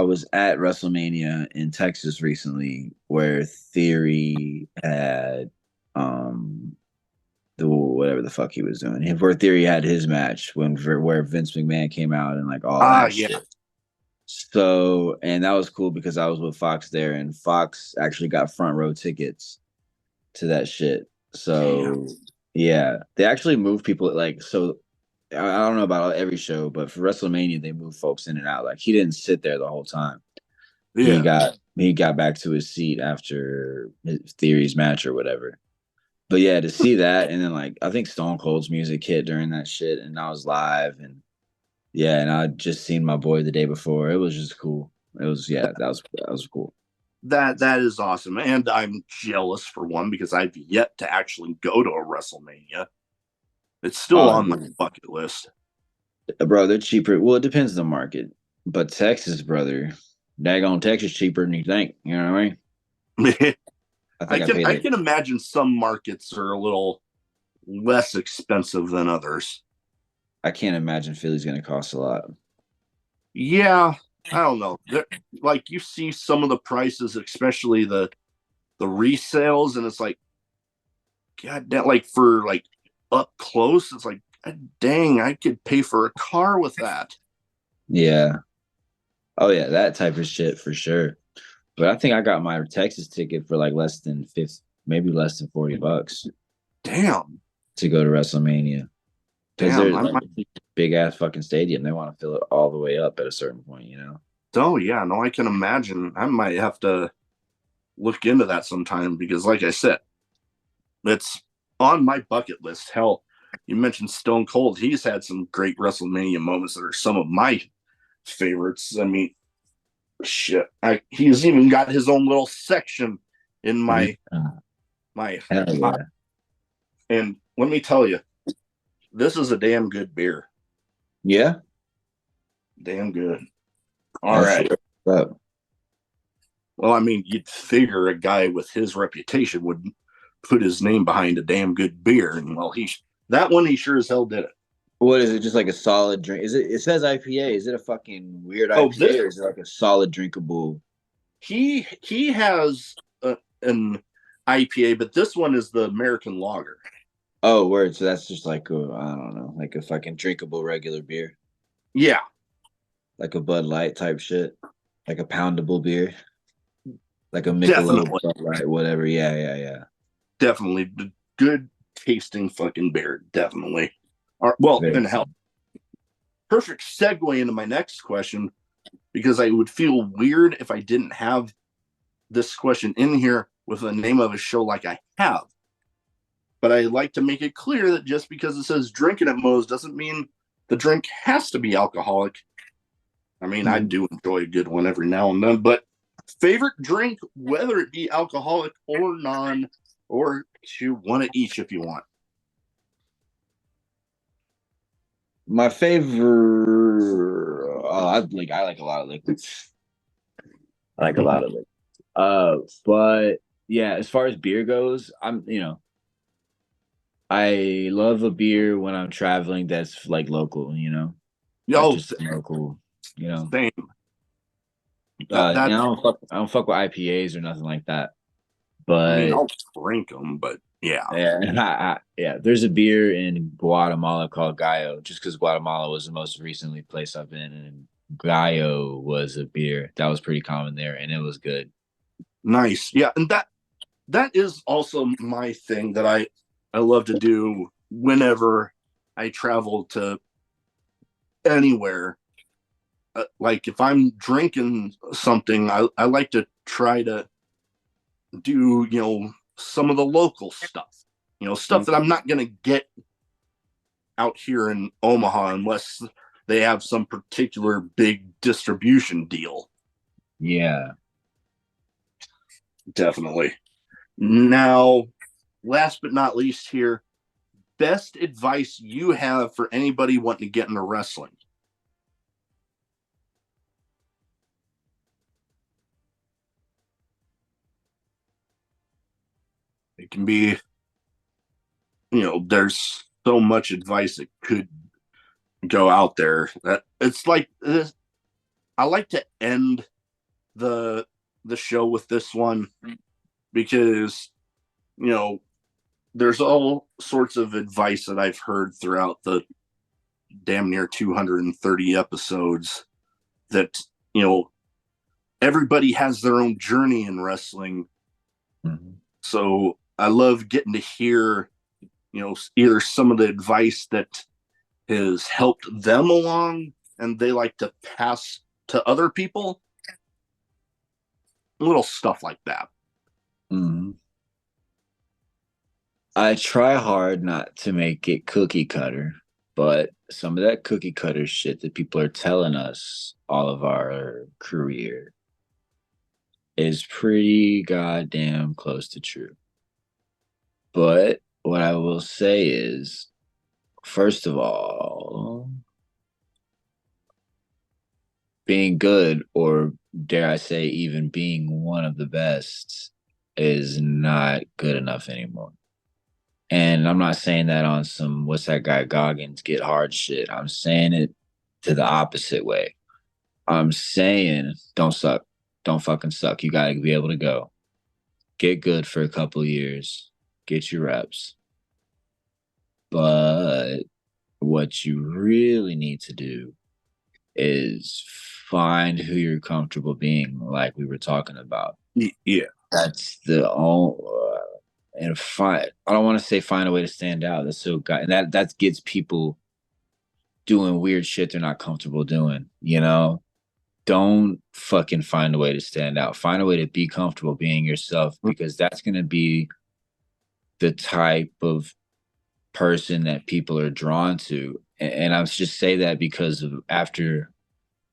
was at WrestleMania in Texas recently where Theory had the whatever the fuck he was doing. Where Theory had his match where Vince McMahon came out and like all that Yeah. shit. So, and that was cool because I was with Fox there, and Fox actually got front row tickets to that shit. Damn. So, yeah, they actually move people like so. I don't know about every show, but for WrestleMania, they move folks in and out. Like he didn't sit there the whole time. He Yeah. got he got back to his seat after his Theory's match or whatever. But yeah, to see that and then like I think Stone Cold's music hit during that shit, and I was live and yeah, and I just seen my boy the day before. It was just cool. It was yeah, that was cool. That is awesome. And I'm jealous for one because I've yet to actually go to a WrestleMania. It's still Oh, on my dude. bucket list. Bro, they're cheaper. Well, it depends on the market, but Texas, brother, daggone Texas cheaper than you think. You know what I mean? I I think I can paid I like can imagine some markets are a little less expensive than others. I can't imagine Philly's going to cost a lot. Yeah, I don't know. Like you see some of the prices, especially the resales, and it's like God damn, like for like up close, it's like, God dang, I could pay for a car with that. Yeah. Oh yeah, that type of shit for sure. But I think I got my Texas ticket for like less than 50, maybe less than $40 Damn, to go to WrestleMania. Because damn, there's I like might. a big ass fucking stadium. They want to fill it all the way up at a certain point, you know? Oh yeah, no, I can imagine. I might have to look into that sometime because, like I said, it's on my bucket list. Hell, you mentioned Stone Cold. He's had some great WrestleMania moments that are some of my favorites. I mean, shit, he's even got his own little section in Yeah. my Hell yeah. and let me tell you, this is a damn good beer. Yeah. Damn good. All That's right. what's up. Well, I mean, you'd figure a guy with his reputation would put his name behind a damn good beer, and well, that one he sure as hell did it. What is it? Just like a solid drink? Is it? It says IPA. Is it a fucking weird Oh, IPA or is it like a solid drinkable? he has an IPA, but this one is the American Lager. Oh, word. So that's just like I don't know, like a fucking drinkable regular beer, Yeah, like a Bud Light type shit, like a poundable beer, like a Michelob, definitely, Bud Light, whatever. Yeah, yeah, yeah. definitely good tasting fucking beer. Definitely. All right, well, Very and hell, perfect segue into my next question because I would feel weird if I didn't have this question in here with the name of a show like I have. But I like to make it clear that just because it says drinking at Moe's doesn't mean the drink has to be alcoholic. I mean, I Mhm. do enjoy a good one every now and then, but favorite drink, whether it be alcoholic or non, or to one of each if you want. My favorite. I like a lot of liquids. I like a lot of liquids. But yeah, as far as beer goes, I love a beer when I'm traveling that's like local, like Oh, just local, you know. same. That And that's. I don't fuck with IPAs or nothing like that. I mean, But I'll drink them, but yeah, yeah, yeah, there's a beer in Guatemala called Gallo, just because Guatemala was the most recently place I've been, and Gallo was a beer that was pretty common there, and it was good. nice. Yeah, and that is also my thing that I love to do whenever I travel to anywhere. Like if I'm drinking something, I like to try to do some of the local stuff. Stuff that I'm not gonna get out here in Omaha unless they have some particular big distribution deal. Yeah. Definitely. Now, last but not least here, best advice you have for anybody wanting to get into wrestling. It can be, there's so much advice that could go out there that it's like this. I like to end the show with this one because you know there's all sorts of advice that I've heard throughout the damn near 230 episodes that you know everybody has their own journey in wrestling. Mhm. So I love getting to hear either some of the advice that has helped them along and they like to pass to other people, little stuff like that. Mhm. I try hard not to make it cookie cutter, but some of that cookie cutter shit that people are telling us all of our career is pretty goddamn close to true. But what I will say is, first of all, being good, or dare I say, even being one of the best, is not good enough anymore. And I'm not saying that on some what's that guy Goggins get hard shit. I'm saying it to the opposite way. I'm saying don't suck. Don't fucking suck. You gotta be able to go. Get good for a couple years. get your reps. But what you really need to do is find who you're comfortable being, like we were talking about. Yeah. That's the only and find. I don't want to say find a way to stand out. That's so guy, and that gets people doing weird shit they're not comfortable doing. Don't fucking find a way to stand out. Find a way to be comfortable being yourself because that's gonna be the type of person that people are drawn to. And I just say that because of after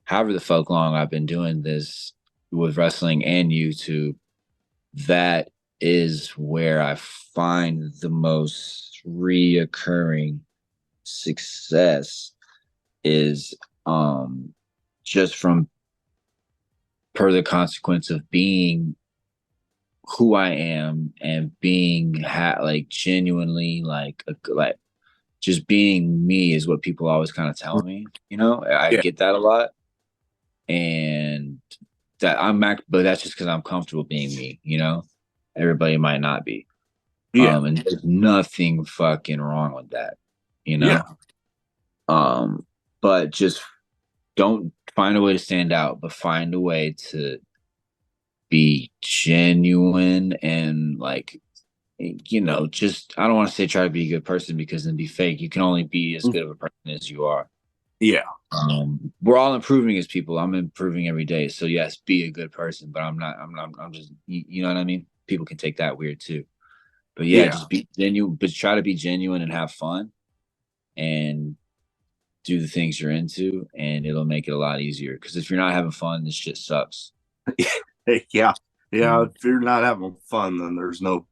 however the fuck long I've been doing this with wrestling and YouTube, that is where I find the most reoccurring success is just from per the consequence of being who I am and being like genuinely like just being me is what people always kind of tell me. I Yeah. get that a lot, and that but that's just because I'm comfortable being me. Everybody might not be, Yeah. and there's nothing fucking wrong with that. You Yeah. know, but just don't find a way to stand out, but find a way to be genuine and like just I don't want to say try to be a good person because then be fake. You can only be as good of a person as you are. Yeah. We're all improving as people. I'm improving every day. So yes, be a good person, but I'm not. I'm just. You know what I mean? People can take that weird too. But yeah, Yeah. just be genuine. But try to be genuine and have fun, and do the things you're into, and it'll make it a lot easier. Because if you're not having fun, this shit sucks. Yeah. Yeah. Mm. If you're not having fun, then there's no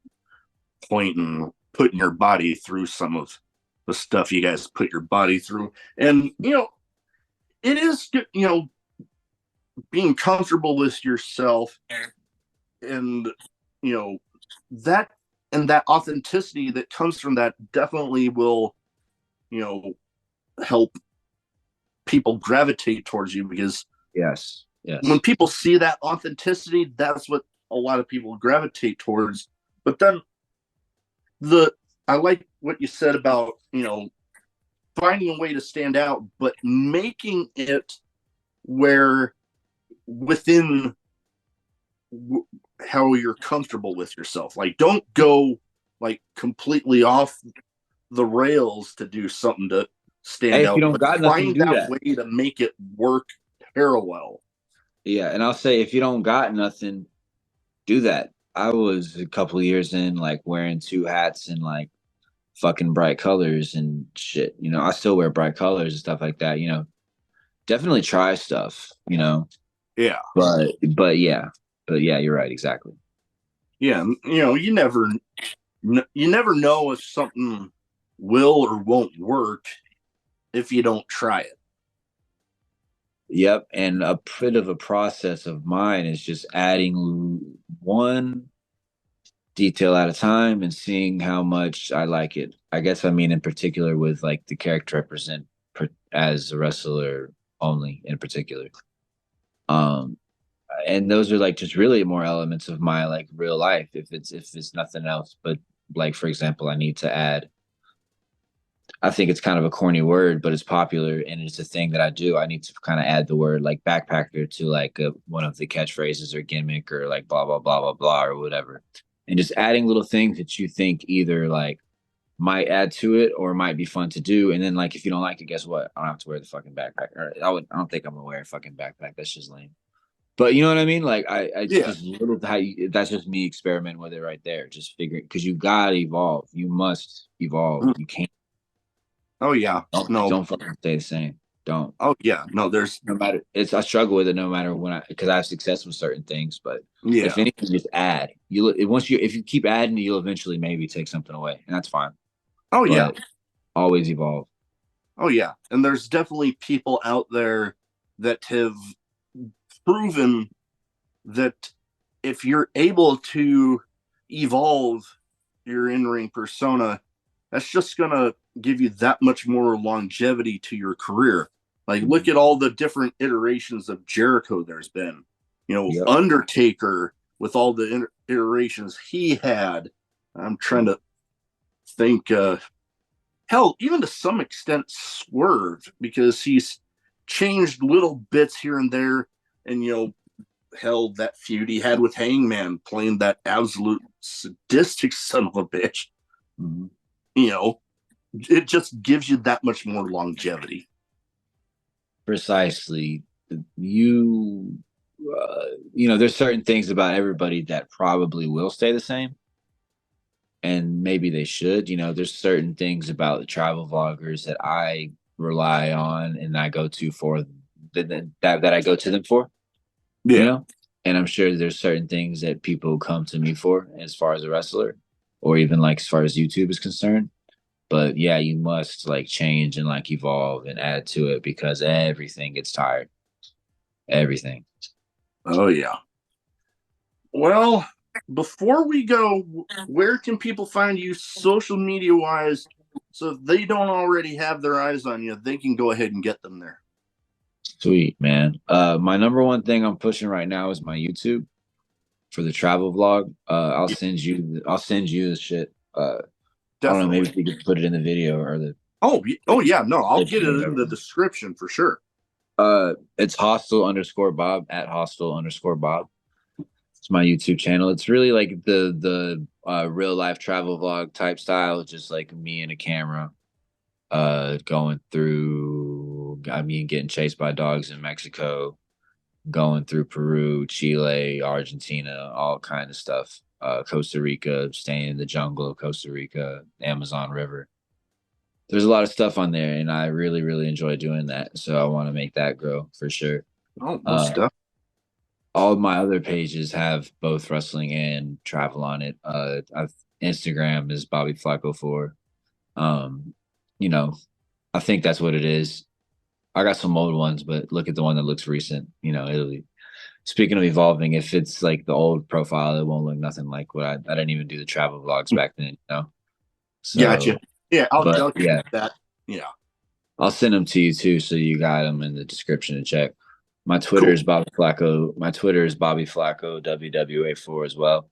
point in putting your body through some of the stuff you guys put your body through. And, it is, being comfortable with yourself and, you know, that and that authenticity that comes from that definitely will, you know, help people gravitate towards you because Yes. when Yes. people see that authenticity, that's what a lot of people gravitate towards. But then the I like what you said about, finding a way to stand out, but making it where within how you're comfortable with yourself. Like, don't go like completely off the rails to do something to Hey, stand if you out, don't but got nothing, find do that that. way to make it work parallel. Yeah, and I'll say if you don't got nothing, do that. I was a couple of years in like wearing two hats and like fucking bright colors and shit. I still wear bright colors and stuff like that. Definitely try stuff. Yeah. But yeah, you're right, exactly. Yeah. You never know if something will or won't work if you don't try it. Yep, and a bit of a process of mine is just adding one detail at a time and seeing how much I like it. I guess I mean in particular with like the character I present as a wrestler only in particular. Um, and those are like just really more elements of my like real life if it's nothing else. But like for example, I need to add. I think it's kind of a corny word, but it's popular and it's a thing that I do. I need to kind of add the word like backpacker to like one of the catchphrases or gimmick or like blah blah blah blah blah or whatever, and just adding little things that you think either like might add to it or might be fun to do. And then like if you don't like it, guess what? I don't have to wear the fucking backpack. Or I don't think I'm gonna wear a fucking backpack. That's just lame. But you know what I mean? Like I Yeah. just little that's just me experimenting with it right there. Just figuring because you gotta evolve. You must evolve. You can't Oh yeah. No. don't fucking stay the same. Don't. Oh yeah. No, there's No matter I struggle with it no matter when because I have success with certain things. But if yeah. anything, just add. Once you if you keep adding, you'll eventually maybe take something away, and that's fine. Oh yeah. But always evolve. Oh yeah. And there's definitely people out there that have proven that if you're able to evolve your in-ring persona, that's just gonna give you that much more longevity to your career. Like, look at all the different iterations of Jericho there's been. Yep. Undertaker with all the iterations he had. I'm trying to think hell, even to some extent, Swerve, because he's changed little bits here and there, and hell, that feud he had with Hangman, playing that absolute sadistic son of a bitch. Mhm. You know, it just gives you that much more longevity. Precisely. You, there's certain things about everybody that probably will stay the same, and maybe they should. There's certain things about the travel vloggers that I rely on and I go to for that I go to them for. you Yeah. know and I'm sure there's certain things that people come to me for as far as a wrestler, or even like as far as YouTube is concerned. But yeah, you must like change and like evolve and add to it because everything gets tired. Everything. Oh yeah. Well, before we go, where can people find you social media wise? So if they don't already have their eyes on you, they can go ahead and get them there. Sweet, man. My number one thing I'm pushing right now is my YouTube for the travel vlog. Yeah, I'll send you the shit. I don't know, maybe definitely. if you could put it in the video or the Oh yeah. No, I'll get description it or in whatever. the description for sure. It's hostile_Bob at hostile_Bob. It's my YouTube channel. It's really like the real life travel vlog type style, just like me and a camera, going through. I mean, getting chased by dogs in Mexico, going through Peru, Chile, Argentina, all kind of stuff. Costa Rica, staying in the jungle of Costa Rica, Amazon River. There's a lot of stuff on there, and I really, really enjoy doing that. So I want to make that grow for sure. Oh, most Uh, stuff. all of my other pages have both wrestling and travel on it. Instagram is Bobby Flaco 4. Um, you know, I think that's what it is. I got some old ones, but look at the one that looks recent. It'll be. Speaking of evolving, if it's like the old profile, it won't look nothing like what I didn't even do the travel vlogs back then. Gotcha. So, Yeah, but I'll yeah, keep that. Yeah. I'll send them to you too, so you got them in the description to check. My Twitter Cool. is Bobby Flacco. My Twitter is Bobby Flacco WWA4 as well.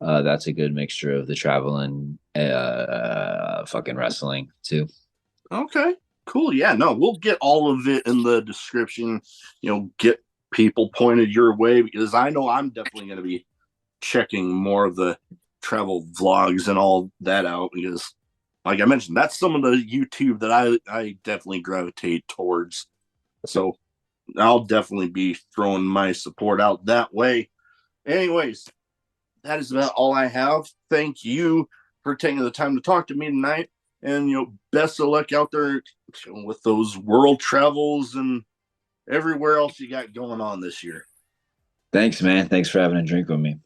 That's a good mixture of the travel and fucking wrestling too. Okay. Cool. Yeah, no, we'll get all of it in the description. Get people pointed your way because I know I'm definitely going to be checking more of the travel vlogs and all that out because, like I mentioned, that's some of the YouTube that I definitely gravitate towards. So I'll definitely be throwing my support out that way. Anyways, that is about all I have. Thank you for taking the time to talk to me tonight. And best of luck out there with those world travels and everywhere else you got going on this year. Thanks, man. Thanks for having a drink with me.